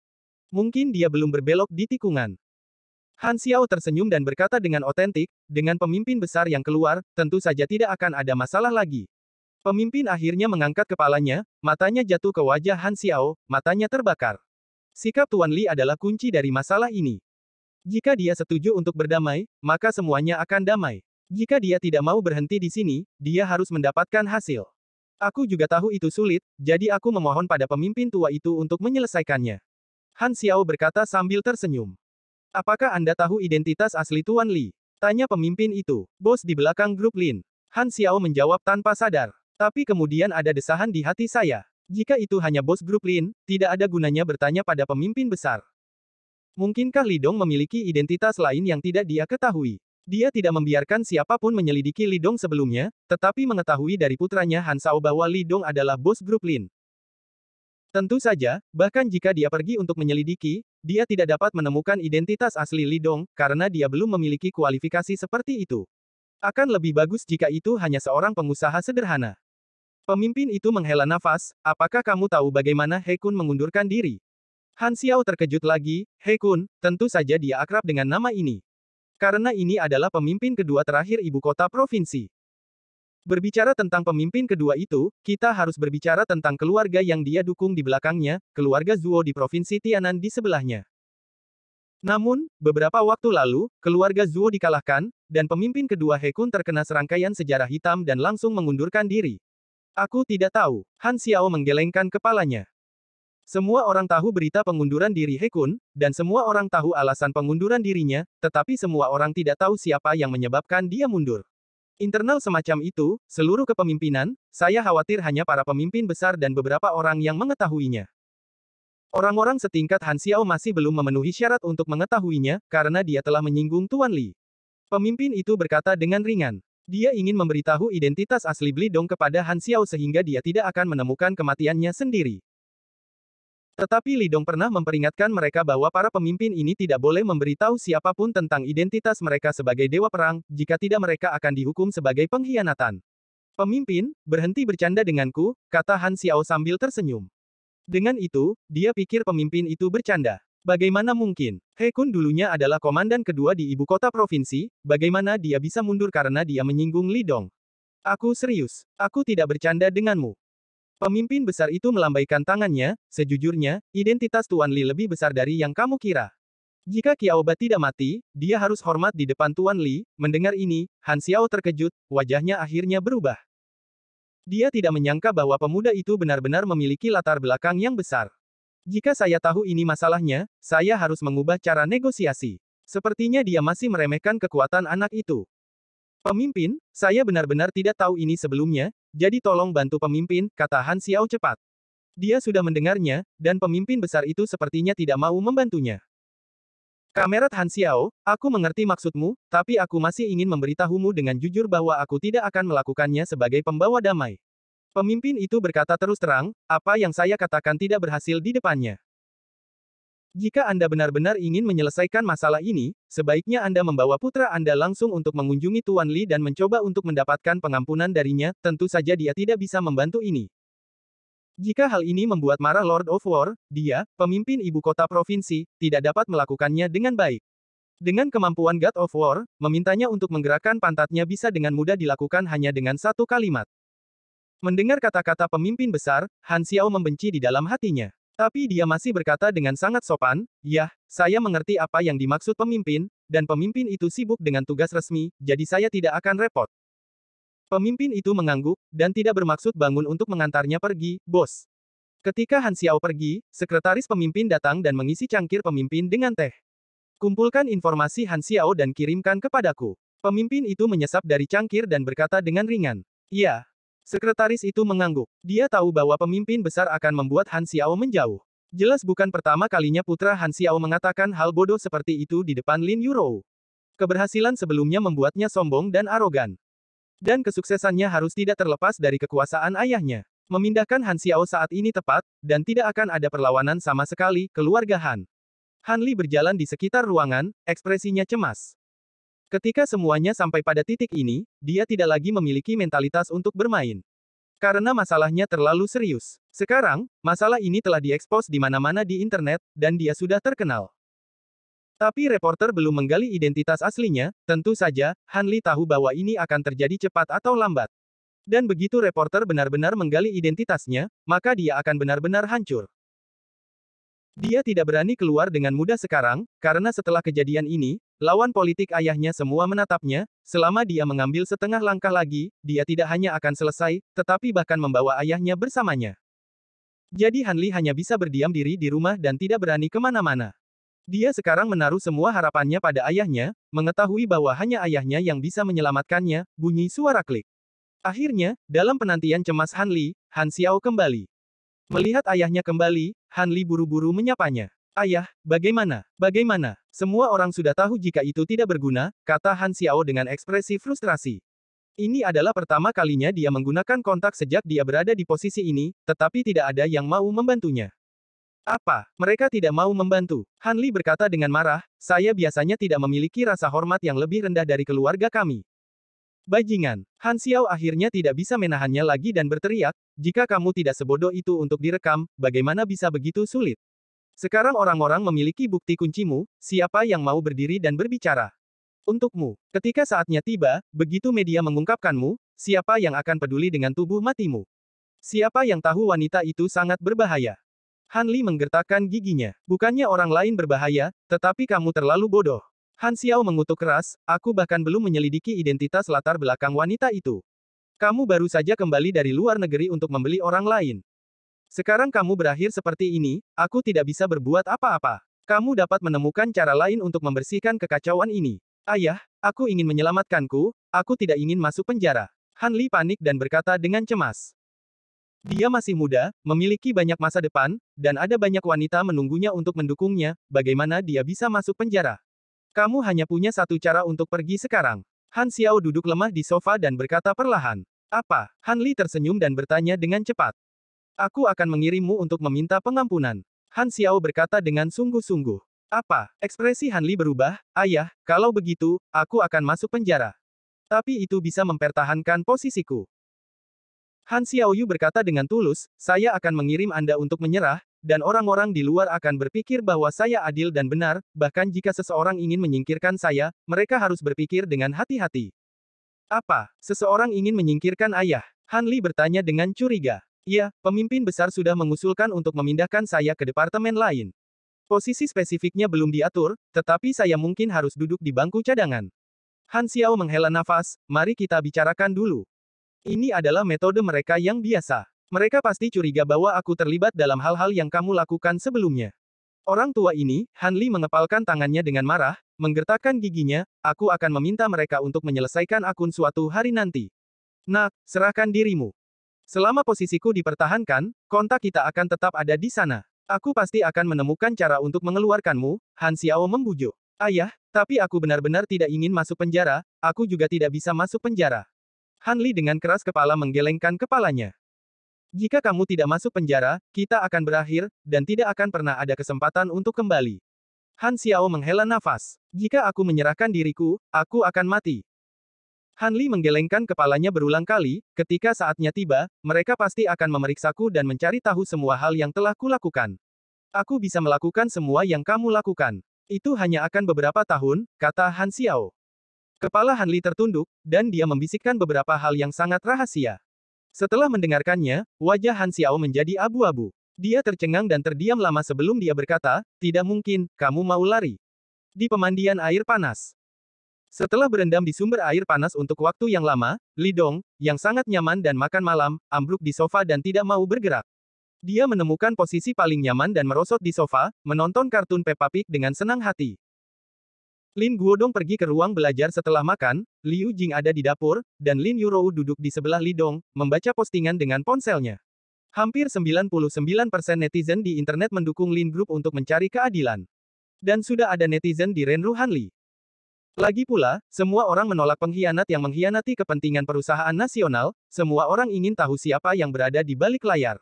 Mungkin dia belum berbelok di tikungan. Han Xiao tersenyum dan berkata dengan otentik, dengan pemimpin besar yang keluar, tentu saja tidak akan ada masalah lagi. Pemimpin akhirnya mengangkat kepalanya, matanya jatuh ke wajah Han Xiao, matanya terbakar. Sikap Tuan Li adalah kunci dari masalah ini. Jika dia setuju untuk berdamai, maka semuanya akan damai. Jika dia tidak mau berhenti di sini, dia harus mendapatkan hasil. Aku juga tahu itu sulit, jadi aku memohon pada pemimpin tua itu untuk menyelesaikannya. Han Xiao berkata sambil tersenyum. Apakah Anda tahu identitas asli Tuan Li? Tanya pemimpin itu. Bos di belakang grup Lin. Han Xiao menjawab tanpa sadar. Tapi kemudian ada desahan di hati saya. Jika itu hanya bos grup Lin, tidak ada gunanya bertanya pada pemimpin besar. Mungkinkah Li Dong memiliki identitas lain yang tidak dia ketahui? Dia tidak membiarkan siapapun menyelidiki Li Dong sebelumnya, tetapi mengetahui dari putranya Han Xiao bahwa Li Dong adalah bos grup Lin. Tentu saja, bahkan jika dia pergi untuk menyelidiki, dia tidak dapat menemukan identitas asli Li Dong, karena dia belum memiliki kualifikasi seperti itu. Akan lebih bagus jika itu hanya seorang pengusaha sederhana. Pemimpin itu menghela nafas, apakah kamu tahu bagaimana He Kun mengundurkan diri? Han Xiao terkejut lagi, He Kun, tentu saja dia akrab dengan nama ini. Karena ini adalah pemimpin kedua terakhir ibu kota provinsi. Berbicara tentang pemimpin kedua itu, kita harus berbicara tentang keluarga yang dia dukung di belakangnya, keluarga Zuo di provinsi Tianan di sebelahnya. Namun, beberapa waktu lalu, keluarga Zuo dikalahkan, dan pemimpin kedua He Kun terkena serangkaian sejarah hitam dan langsung mengundurkan diri. Aku tidak tahu. Han Xiao menggelengkan kepalanya. Semua orang tahu berita pengunduran diri He Kun, dan semua orang tahu alasan pengunduran dirinya, tetapi semua orang tidak tahu siapa yang menyebabkan dia mundur. Internal semacam itu, seluruh kepemimpinan, saya khawatir hanya para pemimpin besar dan beberapa orang yang mengetahuinya. Orang-orang setingkat Han Xiao masih belum memenuhi syarat untuk mengetahuinya, karena dia telah menyinggung Tuan Li. Pemimpin itu berkata dengan ringan. Dia ingin memberitahu identitas asli Blidong kepada Han Xiao sehingga dia tidak akan menemukan kematiannya sendiri. Tetapi Lidong pernah memperingatkan mereka bahwa para pemimpin ini tidak boleh memberitahu siapapun tentang identitas mereka sebagai dewa perang, jika tidak mereka akan dihukum sebagai pengkhianatan. Pemimpin, berhenti bercanda denganku, kata Han Xiao sambil tersenyum. Dengan itu, dia pikir pemimpin itu bercanda. Bagaimana mungkin? He Kun dulunya adalah komandan kedua di ibu kota provinsi, bagaimana dia bisa mundur karena dia menyinggung Lidong? Aku serius. Aku tidak bercanda denganmu. Pemimpin besar itu melambaikan tangannya, sejujurnya, identitas Tuan Li lebih besar dari yang kamu kira. Jika Qiaoba tidak mati, dia harus hormat di depan Tuan Li. Mendengar ini, Han Xiao terkejut, wajahnya akhirnya berubah. Dia tidak menyangka bahwa pemuda itu benar-benar memiliki latar belakang yang besar. Jika saya tahu ini masalahnya, saya harus mengubah cara negosiasi. Sepertinya dia masih meremehkan kekuatan anak itu. Pemimpin, saya benar-benar tidak tahu ini sebelumnya, jadi tolong bantu pemimpin, kata Han Xiao cepat. Dia sudah mendengarnya, dan pemimpin besar itu sepertinya tidak mau membantunya. Kamerat Han Xiao, aku mengerti maksudmu, tapi aku masih ingin memberitahumu dengan jujur bahwa aku tidak akan melakukannya sebagai pembawa damai. Pemimpin itu berkata terus terang, apa yang saya katakan tidak berhasil di depannya. Jika Anda benar-benar ingin menyelesaikan masalah ini, sebaiknya Anda membawa putra Anda langsung untuk mengunjungi Tuan Li dan mencoba untuk mendapatkan pengampunan darinya, tentu saja dia tidak bisa membantu ini. Jika hal ini membuat marah Lord of War, dia, pemimpin ibu kota provinsi, tidak dapat melakukannya dengan baik. Dengan kemampuan God of War, memintanya untuk menggerakkan pantatnya bisa dengan mudah dilakukan hanya dengan satu kalimat. Mendengar kata-kata pemimpin besar, Han Xiao membenci di dalam hatinya. Tapi dia masih berkata dengan sangat sopan, "Yah, saya mengerti apa yang dimaksud pemimpin, dan pemimpin itu sibuk dengan tugas resmi, jadi saya tidak akan repot." Pemimpin itu mengangguk, dan tidak bermaksud bangun untuk mengantarnya pergi, bos. Ketika Han Xiao pergi, sekretaris pemimpin datang dan mengisi cangkir pemimpin dengan teh. Kumpulkan informasi Han Xiao dan kirimkan kepadaku. Pemimpin itu menyesap dari cangkir dan berkata dengan ringan. Iya. Sekretaris itu mengangguk. Dia tahu bahwa pemimpin besar akan membuat Han Xiao menjauh. Jelas bukan pertama kalinya putra Han Xiao mengatakan hal bodoh seperti itu di depan Lin Yurou. Keberhasilan sebelumnya membuatnya sombong dan arogan. Dan kesuksesannya harus tidak terlepas dari kekuasaan ayahnya. Memindahkan Han Xiao saat ini tepat, dan tidak akan ada perlawanan sama sekali, keluarga Han. Han Li berjalan di sekitar ruangan, ekspresinya cemas. Ketika semuanya sampai pada titik ini, dia tidak lagi memiliki mentalitas untuk bermain. Karena masalahnya terlalu serius. Sekarang, masalah ini telah diekspos di mana-mana di internet, dan dia sudah terkenal. Tapi reporter belum menggali identitas aslinya, tentu saja, Han Li tahu bahwa ini akan terjadi cepat atau lambat. Dan begitu reporter benar-benar menggali identitasnya, maka dia akan benar-benar hancur. Dia tidak berani keluar dengan mudah sekarang, karena setelah kejadian ini, lawan politik ayahnya semua menatapnya, selama dia mengambil setengah langkah lagi, dia tidak hanya akan selesai, tetapi bahkan membawa ayahnya bersamanya. Jadi Han Li hanya bisa berdiam diri di rumah dan tidak berani kemana-mana. Dia sekarang menaruh semua harapannya pada ayahnya, mengetahui bahwa hanya ayahnya yang bisa menyelamatkannya, bunyi suara klik. Akhirnya, dalam penantian cemas Han Li, Han Xiao kembali. Melihat ayahnya kembali, Han Li buru-buru menyapanya. Ayah, bagaimana? Bagaimana? Semua orang sudah tahu jika itu tidak berguna, kata Han Xiao dengan ekspresi frustrasi. Ini adalah pertama kalinya dia menggunakan kontak sejak dia berada di posisi ini, tetapi tidak ada yang mau membantunya. Apa? Mereka tidak mau membantu. Han Li berkata dengan marah, saya biasanya tidak memiliki rasa hormat yang lebih rendah dari keluarga kami. Bajingan. Han Xiao akhirnya tidak bisa menahannya lagi dan berteriak, jika kamu tidak sebodoh itu untuk direkam, bagaimana bisa begitu sulit? Sekarang orang-orang memiliki bukti kuncimu, siapa yang mau berdiri dan berbicara? Untukmu, ketika saatnya tiba, begitu media mengungkapkanmu, siapa yang akan peduli dengan tubuh matimu? Siapa yang tahu wanita itu sangat berbahaya? Han Li menggertakkan giginya. Bukannya orang lain berbahaya, tetapi kamu terlalu bodoh. Han Xiao mengutuk keras, aku bahkan belum menyelidiki identitas latar belakang wanita itu. Kamu baru saja kembali dari luar negeri untuk membeli orang lain. Sekarang kamu berakhir seperti ini, aku tidak bisa berbuat apa-apa. Kamu dapat menemukan cara lain untuk membersihkan kekacauan ini. Ayah, aku ingin menyelamatkanku, aku tidak ingin masuk penjara. Han Li panik dan berkata dengan cemas. Dia masih muda, memiliki banyak masa depan, dan ada banyak wanita menunggunya untuk mendukungnya, bagaimana dia bisa masuk penjara? Kamu hanya punya satu cara untuk pergi sekarang. Han Xiao duduk lemah di sofa dan berkata perlahan. Apa? Han Li tersenyum dan bertanya dengan cepat. Aku akan mengirimmu untuk meminta pengampunan. Han Xiao berkata dengan sungguh-sungguh. Apa? Ekspresi Han Li berubah, ayah, kalau begitu, aku akan masuk penjara. Tapi itu bisa mempertahankan posisiku. Han Xiaoyu berkata dengan tulus, saya akan mengirim Anda untuk menyerah, dan orang-orang di luar akan berpikir bahwa saya adil dan benar, bahkan jika seseorang ingin menyingkirkan saya, mereka harus berpikir dengan hati-hati. Apa? Seseorang ingin menyingkirkan ayah? Han Li bertanya dengan curiga. Ya, pemimpin besar sudah mengusulkan untuk memindahkan saya ke departemen lain. Posisi spesifiknya belum diatur, tetapi saya mungkin harus duduk di bangku cadangan. Han Xiao menghela nafas, mari kita bicarakan dulu. Ini adalah metode mereka yang biasa. Mereka pasti curiga bahwa aku terlibat dalam hal-hal yang kamu lakukan sebelumnya. Orang tua ini, Han Li mengepalkan tangannya dengan marah, menggertakkan giginya, aku akan meminta mereka untuk menyelesaikan akun suatu hari nanti. Nak, serahkan dirimu. Selama posisiku dipertahankan, kontak kita akan tetap ada di sana. Aku pasti akan menemukan cara untuk mengeluarkanmu, Han Xiao membujuk. Ayah, tapi aku benar-benar tidak ingin masuk penjara, aku juga tidak bisa masuk penjara. Han Li dengan keras kepala menggelengkan kepalanya. Jika kamu tidak masuk penjara, kita akan berakhir, dan tidak akan pernah ada kesempatan untuk kembali. Han Xiao menghela nafas. Jika aku menyerahkan diriku, aku akan mati. Han Li menggelengkan kepalanya berulang kali, ketika saatnya tiba, mereka pasti akan memeriksaku dan mencari tahu semua hal yang telah kulakukan. Aku bisa melakukan semua yang kamu lakukan. Itu hanya akan beberapa tahun, kata Han Xiao. Kepala Han Li tertunduk, dan dia membisikkan beberapa hal yang sangat rahasia. Setelah mendengarkannya, wajah Han Xiao menjadi abu-abu. Dia tercengang dan terdiam lama sebelum dia berkata, tidak mungkin, kamu mau lari. Di pemandian air panas. Setelah berendam di sumber air panas untuk waktu yang lama, Li Dong, yang sangat nyaman dan makan malam, ambruk di sofa dan tidak mau bergerak. Dia menemukan posisi paling nyaman dan merosot di sofa, menonton kartun Peppa Pig dengan senang hati. Lin Guodong pergi ke ruang belajar setelah makan, Liu Jing ada di dapur, dan Lin Yurou duduk di sebelah Li Dong, membaca postingan dengan ponselnya. Hampir 99% netizen di internet mendukung Lin Group untuk mencari keadilan. Dan sudah ada netizen di Renru Hanli. Lagi pula, semua orang menolak pengkhianat yang mengkhianati kepentingan perusahaan nasional, semua orang ingin tahu siapa yang berada di balik layar.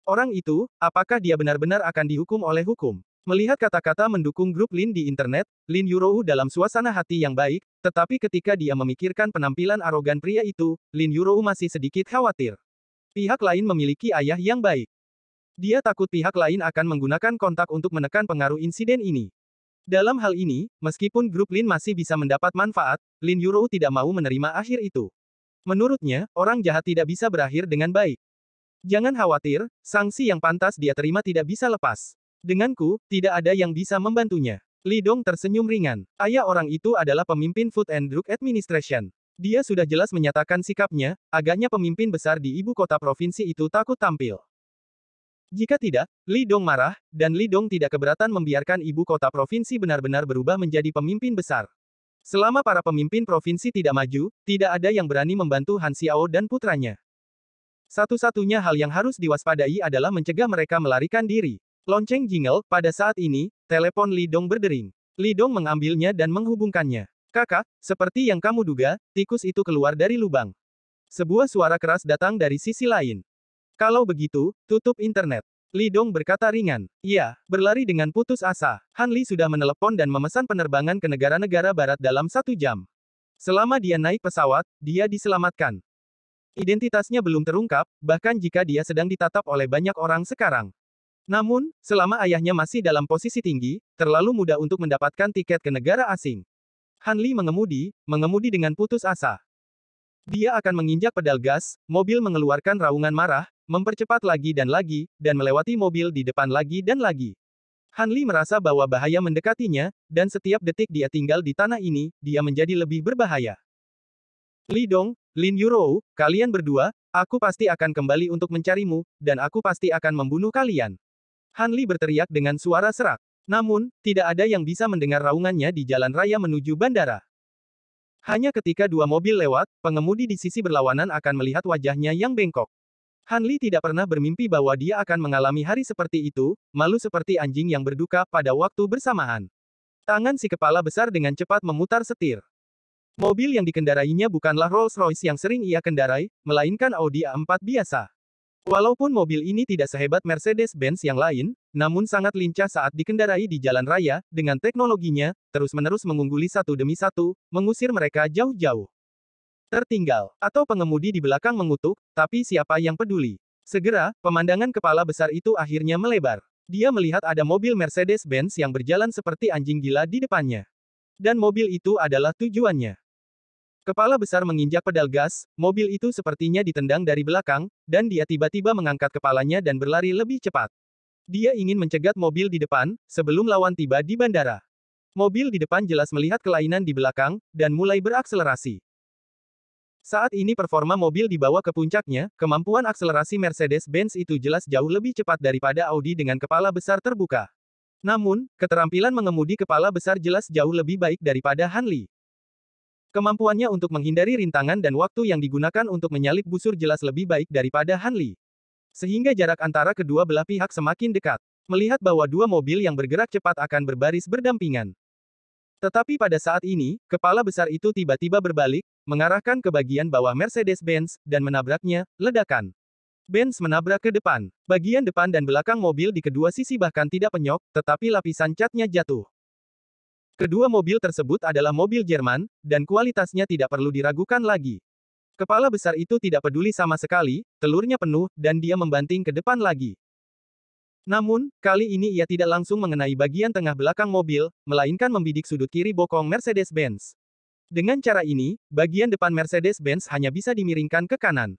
Orang itu, apakah dia benar-benar akan dihukum oleh hukum? Melihat kata-kata mendukung grup Lin di internet, Lin Yurou dalam suasana hati yang baik, tetapi ketika dia memikirkan penampilan arogan pria itu, Lin Yurou masih sedikit khawatir. Pihak lain memiliki ayah yang baik. Dia takut pihak lain akan menggunakan kontak untuk menekan pengaruh insiden ini. Dalam hal ini, meskipun grup Lin masih bisa mendapat manfaat, Lin Yurou tidak mau menerima akhir itu. Menurutnya, orang jahat tidak bisa berakhir dengan baik. Jangan khawatir, sanksi yang pantas dia terima tidak bisa lepas. Denganku, tidak ada yang bisa membantunya. Li Dong tersenyum ringan. Ayah orang itu adalah pemimpin Food and Drug Administration. Dia sudah jelas menyatakan sikapnya, agaknya pemimpin besar di ibu kota provinsi itu takut tampil. Jika tidak, Li Dong marah, dan Li Dong tidak keberatan membiarkan ibu kota provinsi benar-benar berubah menjadi pemimpin besar. Selama para pemimpin provinsi tidak maju, tidak ada yang berani membantu Han Xiao dan putranya. Satu-satunya hal yang harus diwaspadai adalah mencegah mereka melarikan diri. Lonceng jingle, pada saat ini, telepon Li Dong berdering. Li Dong mengambilnya dan menghubungkannya. Kakak, seperti yang kamu duga, tikus itu keluar dari lubang. Sebuah suara keras datang dari sisi lain. Kalau begitu, tutup internet. Li Dong berkata ringan. Iya, berlari dengan putus asa. Han Li sudah menelepon dan memesan penerbangan ke negara-negara barat dalam 1 jam. Selama dia naik pesawat, dia diselamatkan. Identitasnya belum terungkap, bahkan jika dia sedang ditatap oleh banyak orang sekarang. Namun, selama ayahnya masih dalam posisi tinggi, terlalu mudah untuk mendapatkan tiket ke negara asing. Han Li mengemudi dengan putus asa. Dia akan menginjak pedal gas, mobil mengeluarkan raungan marah, mempercepat lagi, dan melewati mobil di depan lagi dan lagi. Han Li merasa bahwa bahaya mendekatinya, dan setiap detik dia tinggal di tanah ini, dia menjadi lebih berbahaya. Li Dong, Lin Yurou, kalian berdua, aku pasti akan kembali untuk mencarimu, dan aku pasti akan membunuh kalian. Han Li berteriak dengan suara serak. Namun, tidak ada yang bisa mendengar raungannya di jalan raya menuju bandara. Hanya ketika dua mobil lewat, pengemudi di sisi berlawanan akan melihat wajahnya yang bengkok. Han Li tidak pernah bermimpi bahwa dia akan mengalami hari seperti itu, malu seperti anjing yang berduka pada waktu bersamaan. Tangan si kepala besar dengan cepat memutar setir. Mobil yang dikendarainya bukanlah Rolls-Royce yang sering ia kendarai, melainkan Audi A4 biasa. Walaupun mobil ini tidak sehebat Mercedes-Benz yang lain, namun sangat lincah saat dikendarai di jalan raya, dengan teknologinya, terus-menerus mengungguli satu demi satu, mengusir mereka jauh-jauh. Tertinggal, atau pengemudi di belakang mengutuk, tapi siapa yang peduli? Segera, pemandangan kepala besar itu akhirnya melebar. Dia melihat ada mobil Mercedes-Benz yang berjalan seperti anjing gila di depannya. Dan mobil itu adalah tujuannya. Kepala besar menginjak pedal gas, mobil itu sepertinya ditendang dari belakang, dan dia tiba-tiba mengangkat kepalanya dan berlari lebih cepat. Dia ingin mencegat mobil di depan, sebelum lawan tiba di bandara. Mobil di depan jelas melihat kelainan di belakang, dan mulai berakselerasi. Saat ini performa mobil dibawa ke puncaknya, kemampuan akselerasi Mercedes-Benz itu jelas jauh lebih cepat daripada Audi dengan kepala besar terbuka. Namun, keterampilan mengemudi kepala besar jelas jauh lebih baik daripada Han Li. Kemampuannya untuk menghindari rintangan dan waktu yang digunakan untuk menyalip busur jelas lebih baik daripada Han Li. Sehingga jarak antara kedua belah pihak semakin dekat. Melihat bahwa dua mobil yang bergerak cepat akan berbaris berdampingan. Tetapi pada saat ini, kepala besar itu tiba-tiba berbalik, mengarahkan ke bagian bawah Mercedes-Benz, dan menabraknya, ledakan. Benz menabrak ke depan. Bagian depan dan belakang mobil di kedua sisi bahkan tidak penyok, tetapi lapisan catnya jatuh. Kedua mobil tersebut adalah mobil Jerman, dan kualitasnya tidak perlu diragukan lagi. Kepala besar itu tidak peduli sama sekali, telurnya penuh, dan dia membanting ke depan lagi. Namun, kali ini ia tidak langsung mengenai bagian tengah belakang mobil, melainkan membidik sudut kiri bokong Mercedes-Benz. Dengan cara ini, bagian depan Mercedes-Benz hanya bisa dimiringkan ke kanan.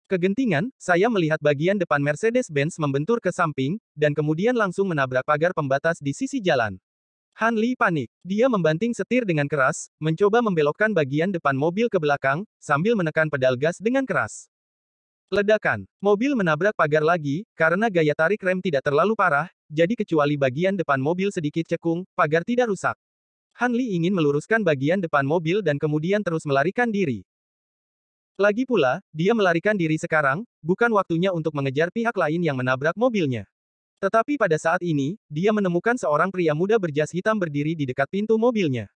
Kegentingan, saya melihat bagian depan Mercedes-Benz membentur ke samping, dan kemudian langsung menabrak pagar pembatas di sisi jalan. Han Li panik. Dia membanting setir dengan keras, mencoba membelokkan bagian depan mobil ke belakang, sambil menekan pedal gas dengan keras. Ledakan. Mobil menabrak pagar lagi, karena gaya tarik rem tidak terlalu parah, jadi kecuali bagian depan mobil sedikit cekung, pagar tidak rusak. Han Li ingin meluruskan bagian depan mobil dan kemudian terus melarikan diri. Lagi pula, dia melarikan diri sekarang, bukan waktunya untuk mengejar pihak lain yang menabrak mobilnya. Tetapi pada saat ini, dia menemukan seorang pria muda berjas hitam berdiri di dekat pintu mobilnya.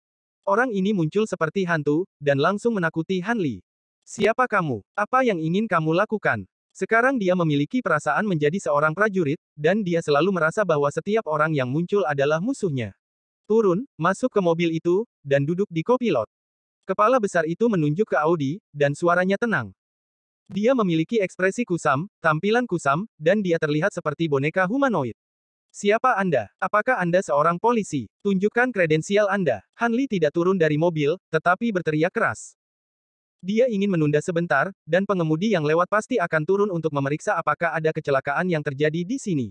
Orang ini muncul seperti hantu, dan langsung menakuti Han Li. Siapa kamu? Apa yang ingin kamu lakukan? Sekarang dia memiliki perasaan menjadi seorang prajurit, dan dia selalu merasa bahwa setiap orang yang muncul adalah musuhnya. Turun, masuk ke mobil itu, dan duduk di kopilot. Kepala besar itu menunjuk ke Audi, dan suaranya tenang. Dia memiliki ekspresi kusam, tampilan kusam, dan dia terlihat seperti boneka humanoid. Siapa Anda? Apakah Anda seorang polisi? Tunjukkan kredensial Anda. Han Li tidak turun dari mobil, tetapi berteriak keras. Dia ingin menunda sebentar, dan pengemudi yang lewat pasti akan turun untuk memeriksa apakah ada kecelakaan yang terjadi di sini.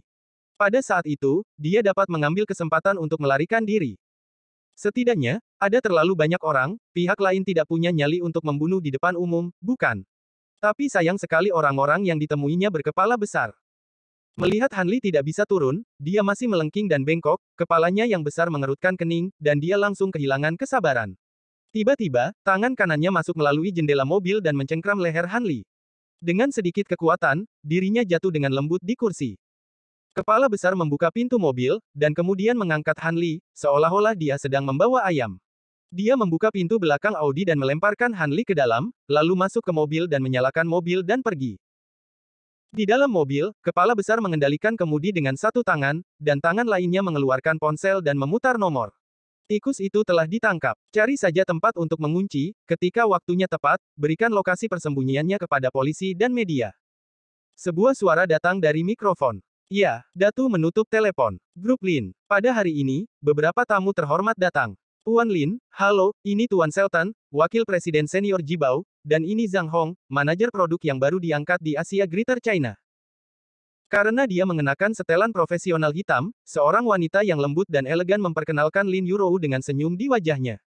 Pada saat itu, dia dapat mengambil kesempatan untuk melarikan diri. Setidaknya, ada terlalu banyak orang, pihak lain tidak punya nyali untuk membunuh di depan umum, bukan? Tapi sayang sekali orang-orang yang ditemuinya berkepala besar. Melihat Han Li tidak bisa turun, dia masih melengking dan bengkok, kepalanya yang besar mengerutkan kening, dan dia langsung kehilangan kesabaran. Tiba-tiba, tangan kanannya masuk melalui jendela mobil dan mencengkram leher Han Li. Dengan sedikit kekuatan, dirinya jatuh dengan lembut di kursi. Kepala besar membuka pintu mobil, dan kemudian mengangkat Han Li, seolah-olah dia sedang membawa ayam. Dia membuka pintu belakang Audi dan melemparkan Han Li ke dalam, lalu masuk ke mobil dan menyalakan mobil dan pergi. Di dalam mobil, kepala besar mengendalikan kemudi dengan satu tangan, dan tangan lainnya mengeluarkan ponsel dan memutar nomor. Tikus itu telah ditangkap. Cari saja tempat untuk mengunci, ketika waktunya tepat, berikan lokasi persembunyiannya kepada polisi dan media. Sebuah suara datang dari mikrofon. Ya, Datu menutup telepon. Grup Lin. Pada hari ini, beberapa tamu terhormat datang. Tuan Lin, halo, ini Tuan Selton, Wakil Presiden Senior Jibao, dan ini Zhang Hong, manajer produk yang baru diangkat di Asia Greater China. Karena dia mengenakan setelan profesional hitam, seorang wanita yang lembut dan elegan memperkenalkan Lin Yurou dengan senyum di wajahnya.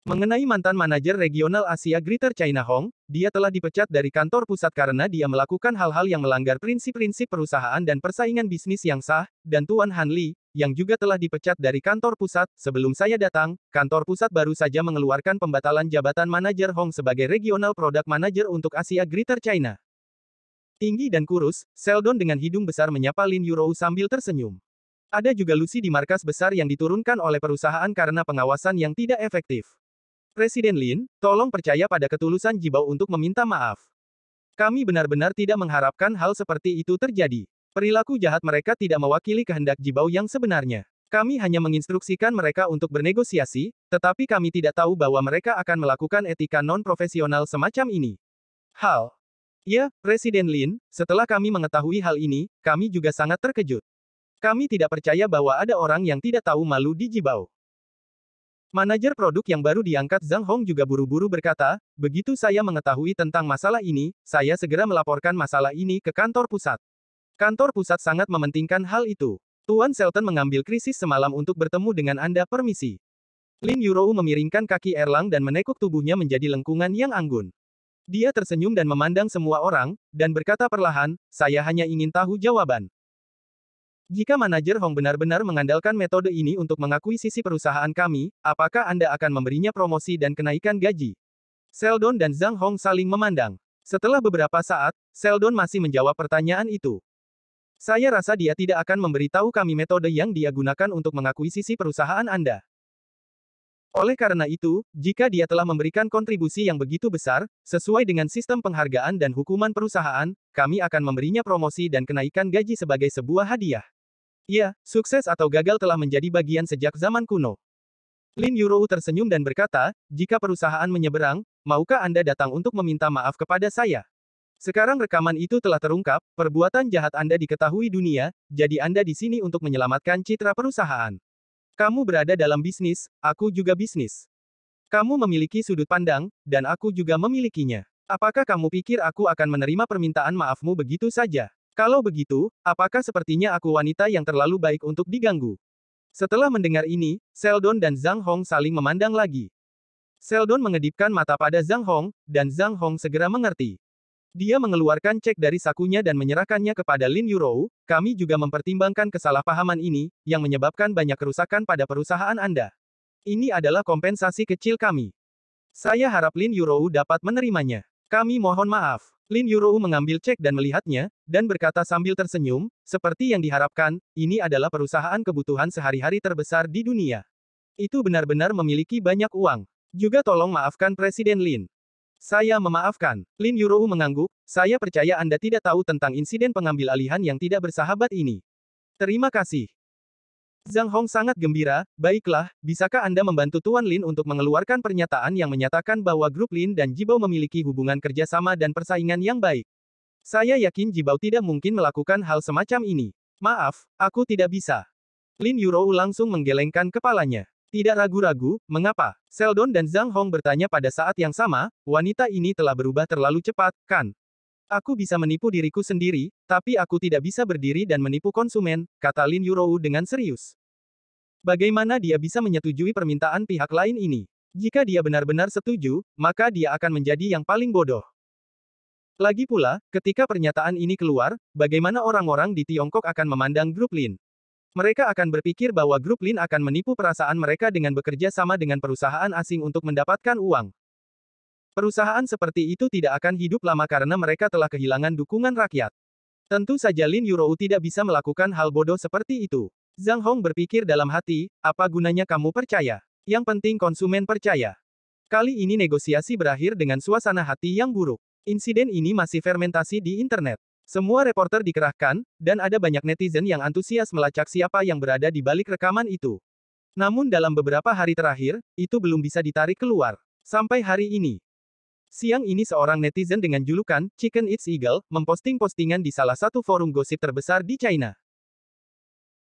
Mengenai mantan manajer regional Asia Greater China Hong, dia telah dipecat dari kantor pusat karena dia melakukan hal-hal yang melanggar prinsip-prinsip perusahaan dan persaingan bisnis yang sah, dan Tuan Han Li, yang juga telah dipecat dari kantor pusat, sebelum saya datang, kantor pusat baru saja mengeluarkan pembatalan jabatan manajer Hong sebagai regional product manager untuk Asia Greater China. Tinggi dan kurus, Sheldon dengan hidung besar menyapa Lin Yurou sambil tersenyum. Ada juga Lucy di markas besar yang diturunkan oleh perusahaan karena pengawasan yang tidak efektif. Presiden Lin, tolong percaya pada ketulusan Jibao untuk meminta maaf. Kami benar-benar tidak mengharapkan hal seperti itu terjadi. Perilaku jahat mereka tidak mewakili kehendak Jibao yang sebenarnya. Kami hanya menginstruksikan mereka untuk bernegosiasi, tetapi kami tidak tahu bahwa mereka akan melakukan etika non-profesional semacam ini. Ya, Presiden Lin, setelah kami mengetahui hal ini, kami juga sangat terkejut. Kami tidak percaya bahwa ada orang yang tidak tahu malu di Jibao. Manajer produk yang baru diangkat Zhang Hong juga buru-buru berkata, begitu saya mengetahui tentang masalah ini, saya segera melaporkan masalah ini ke kantor pusat. Kantor pusat sangat mementingkan hal itu. Tuan Selton mengambil krisis semalam untuk bertemu dengan Anda, permisi. Lin Yurou memiringkan kaki Erlang dan menekuk tubuhnya menjadi lengkungan yang anggun. Dia tersenyum dan memandang semua orang, dan berkata perlahan, saya hanya ingin tahu jawaban. Jika manajer Hong benar-benar mengandalkan metode ini untuk mengakui sisi perusahaan kami, apakah Anda akan memberinya promosi dan kenaikan gaji? Sheldon dan Zhang Hong saling memandang. Setelah beberapa saat, Sheldon masih menjawab pertanyaan itu. Saya rasa dia tidak akan memberitahu kami metode yang dia gunakan untuk mengakui sisi perusahaan Anda. Oleh karena itu, jika dia telah memberikan kontribusi yang begitu besar, sesuai dengan sistem penghargaan dan hukuman perusahaan, kami akan memberinya promosi dan kenaikan gaji sebagai sebuah hadiah. Ya, sukses atau gagal telah menjadi bagian sejak zaman kuno. Lin Yurou tersenyum dan berkata, jika perusahaan menyeberang, maukah Anda datang untuk meminta maaf kepada saya? Sekarang rekaman itu telah terungkap, perbuatan jahat Anda diketahui dunia, jadi Anda di sini untuk menyelamatkan citra perusahaan. Kamu berada dalam bisnis, aku juga bisnis. Kamu memiliki sudut pandang, dan aku juga memilikinya. Apakah kamu pikir aku akan menerima permintaan maafmu begitu saja? Kalau begitu, apakah sepertinya aku wanita yang terlalu baik untuk diganggu? Setelah mendengar ini, Sheldon dan Zhang Hong saling memandang lagi. Sheldon mengedipkan mata pada Zhang Hong, dan Zhang Hong segera mengerti. Dia mengeluarkan cek dari sakunya dan menyerahkannya kepada Lin Yurou, kami juga mempertimbangkan kesalahpahaman ini, yang menyebabkan banyak kerusakan pada perusahaan Anda. Ini adalah kompensasi kecil kami. Saya harap Lin Yurou dapat menerimanya. Kami mohon maaf. Lin Yurou mengambil cek dan melihatnya, dan berkata sambil tersenyum, seperti yang diharapkan, ini adalah perusahaan kebutuhan sehari-hari terbesar di dunia. Itu benar-benar memiliki banyak uang. Juga tolong maafkan Presiden Lin. Saya memaafkan. Lin Yurou mengangguk, saya percaya Anda tidak tahu tentang insiden pengambil alihan yang tidak bersahabat ini. Terima kasih. Zhang Hong sangat gembira, baiklah, bisakah Anda membantu Tuan Lin untuk mengeluarkan pernyataan yang menyatakan bahwa grup Lin dan Jibao memiliki hubungan kerjasama dan persaingan yang baik? Saya yakin Jibao tidak mungkin melakukan hal semacam ini. Maaf, aku tidak bisa. Lin Yurou langsung menggelengkan kepalanya. Tidak ragu-ragu, mengapa? Sheldon dan Zhang Hong bertanya pada saat yang sama, wanita ini telah berubah terlalu cepat, kan? Aku bisa menipu diriku sendiri, tapi aku tidak bisa berdiri dan menipu konsumen, kata Lin Yurou dengan serius. Bagaimana dia bisa menyetujui permintaan pihak lain ini? Jika dia benar-benar setuju, maka dia akan menjadi yang paling bodoh. Lagi pula, ketika pernyataan ini keluar, bagaimana orang-orang di Tiongkok akan memandang grup Lin? Mereka akan berpikir bahwa grup Lin akan menipu perasaan mereka dengan bekerja sama dengan perusahaan asing untuk mendapatkan uang. Perusahaan seperti itu tidak akan hidup lama karena mereka telah kehilangan dukungan rakyat. Tentu saja Lin Yurou tidak bisa melakukan hal bodoh seperti itu. Zhang Hong berpikir dalam hati, apa gunanya kamu percaya? Yang penting konsumen percaya. Kali ini negosiasi berakhir dengan suasana hati yang buruk. Insiden ini masih fermentasi di internet. Semua reporter dikerahkan, dan ada banyak netizen yang antusias melacak siapa yang berada di balik rekaman itu. Namun dalam beberapa hari terakhir, itu belum bisa ditarik keluar. Sampai hari ini. Siang ini seorang netizen dengan julukan Chicken Eats Eagle memposting postingan di salah satu forum gosip terbesar di China.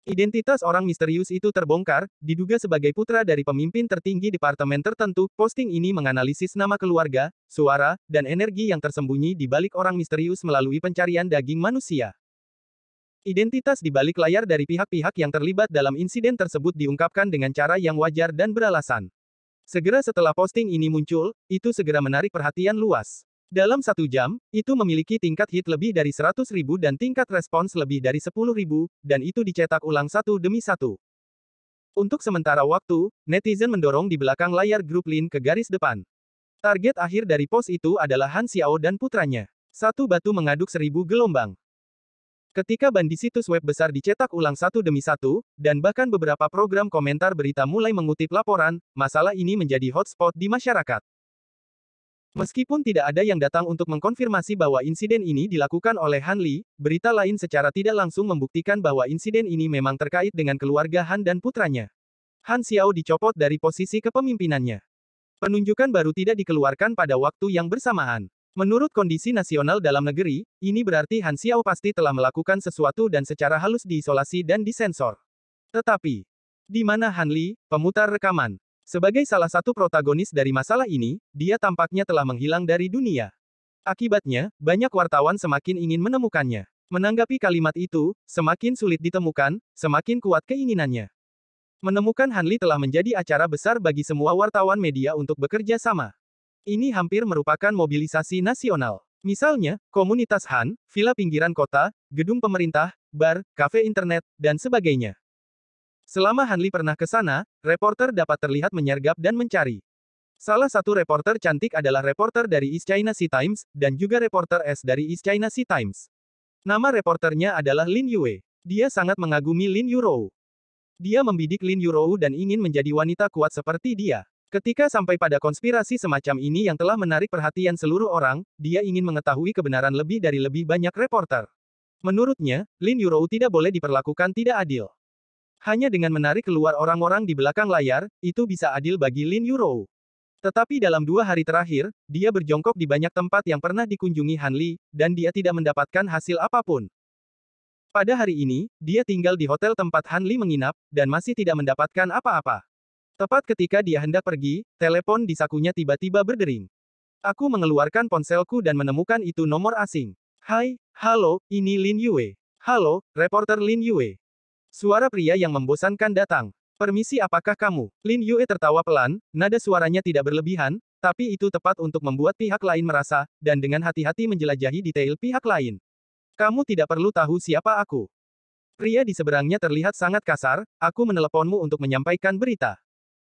Identitas orang misterius itu terbongkar, diduga sebagai putra dari pemimpin tertinggi departemen tertentu. Posting ini menganalisis nama keluarga, suara, dan energi yang tersembunyi di balik orang misterius melalui pencarian daging manusia. Identitas di balik layar dari pihak-pihak yang terlibat dalam insiden tersebut diungkapkan dengan cara yang wajar dan beralasan. Segera setelah posting ini muncul, itu segera menarik perhatian luas. Dalam 1 jam, itu memiliki tingkat hit lebih dari 100.000 dan tingkat respons lebih dari 10.000, dan itu dicetak ulang satu demi satu. Untuk sementara waktu, netizen mendorong di belakang layar grup Lin ke garis depan. Target akhir dari pos itu adalah Han Xiao dan putranya. Satu batu mengaduk 1000 gelombang. Ketika ban di situs web besar dicetak ulang satu demi satu, dan bahkan beberapa program komentar berita mulai mengutip laporan, masalah ini menjadi hotspot di masyarakat. Meskipun tidak ada yang datang untuk mengkonfirmasi bahwa insiden ini dilakukan oleh Han Li, berita lain secara tidak langsung membuktikan bahwa insiden ini memang terkait dengan keluarga Han dan putranya. Han Xiao dicopot dari posisi kepemimpinannya. Penunjukan baru tidak dikeluarkan pada waktu yang bersamaan. Menurut kondisi nasional dalam negeri, ini berarti Han Xiao pasti telah melakukan sesuatu dan secara halus diisolasi dan disensor. Tetapi, di mana Han Li, pemutar rekaman? Sebagai salah satu protagonis dari masalah ini, dia tampaknya telah menghilang dari dunia. Akibatnya, banyak wartawan semakin ingin menemukannya. Menanggapi kalimat itu, semakin sulit ditemukan, semakin kuat keinginannya. Menemukan Han Li telah menjadi acara besar bagi semua wartawan media untuk bekerja sama. Ini hampir merupakan mobilisasi nasional. Misalnya, komunitas Han, villa pinggiran kota, gedung pemerintah, bar, kafe internet, dan sebagainya. Selama Han Li pernah ke sana, reporter dapat terlihat menyergap dan mencari. Salah satu reporter cantik adalah reporter dari East China Sea Times, dan juga reporter S dari East China Sea Times. Nama reporternya adalah Lin Yue. Dia sangat mengagumi Lin Yurou. Dia membidik Lin Yurou dan ingin menjadi wanita kuat seperti dia. Ketika sampai pada konspirasi semacam ini yang telah menarik perhatian seluruh orang, dia ingin mengetahui kebenaran lebih dari lebih banyak reporter. Menurutnya, Lin Yurou tidak boleh diperlakukan tidak adil. Hanya dengan menarik keluar orang-orang di belakang layar, itu bisa adil bagi Lin Yurou. Tetapi dalam 2 hari terakhir, dia berjongkok di banyak tempat yang pernah dikunjungi Han Li, dan dia tidak mendapatkan hasil apapun. Pada hari ini, dia tinggal di hotel tempat Han Li menginap, dan masih tidak mendapatkan apa-apa. Tepat ketika dia hendak pergi, telepon di sakunya tiba-tiba berdering. Aku mengeluarkan ponselku dan menemukan itu nomor asing. Hai, halo, ini Lin Yue. Halo, reporter Lin Yue. Suara pria yang membosankan datang. Permisi, apakah kamu? Lin Yue tertawa pelan, nada suaranya tidak berlebihan, tapi itu tepat untuk membuat pihak lain merasa, dan dengan hati-hati menjelajahi detail pihak lain. Kamu tidak perlu tahu siapa aku. Pria di seberangnya terlihat sangat kasar, aku meneleponmu untuk menyampaikan berita.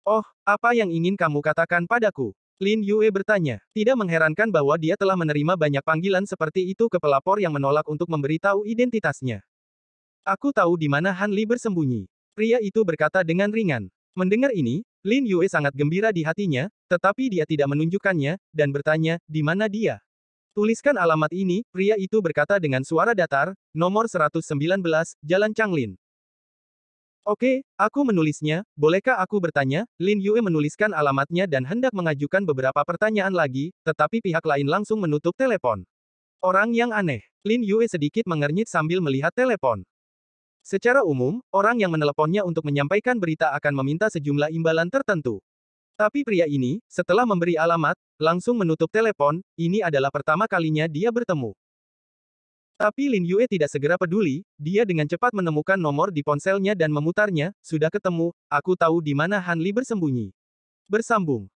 Oh, apa yang ingin kamu katakan padaku? Lin Yue bertanya. Tidak mengherankan bahwa dia telah menerima banyak panggilan seperti itu ke pelapor yang menolak untuk memberitahu identitasnya. Aku tahu di mana Han Li bersembunyi. Pria itu berkata dengan ringan. Mendengar ini, Lin Yue sangat gembira di hatinya, tetapi dia tidak menunjukkannya, dan bertanya, di mana dia? Tuliskan alamat ini, pria itu berkata dengan suara datar, nomor 119, Jalan Changlin. Oke, aku menulisnya, bolehkah aku bertanya? Lin Yue menuliskan alamatnya dan hendak mengajukan beberapa pertanyaan lagi, tetapi pihak lain langsung menutup telepon. Orang yang aneh. Lin Yue sedikit mengernyit sambil melihat telepon. Secara umum, orang yang meneleponnya untuk menyampaikan berita akan meminta sejumlah imbalan tertentu. Tapi pria ini, setelah memberi alamat, langsung menutup telepon, ini adalah pertama kalinya dia bertemu. Tapi Lin Yue tidak segera peduli, dia dengan cepat menemukan nomor di ponselnya dan memutarnya, sudah ketemu, aku tahu di mana Han Li bersembunyi. Bersambung.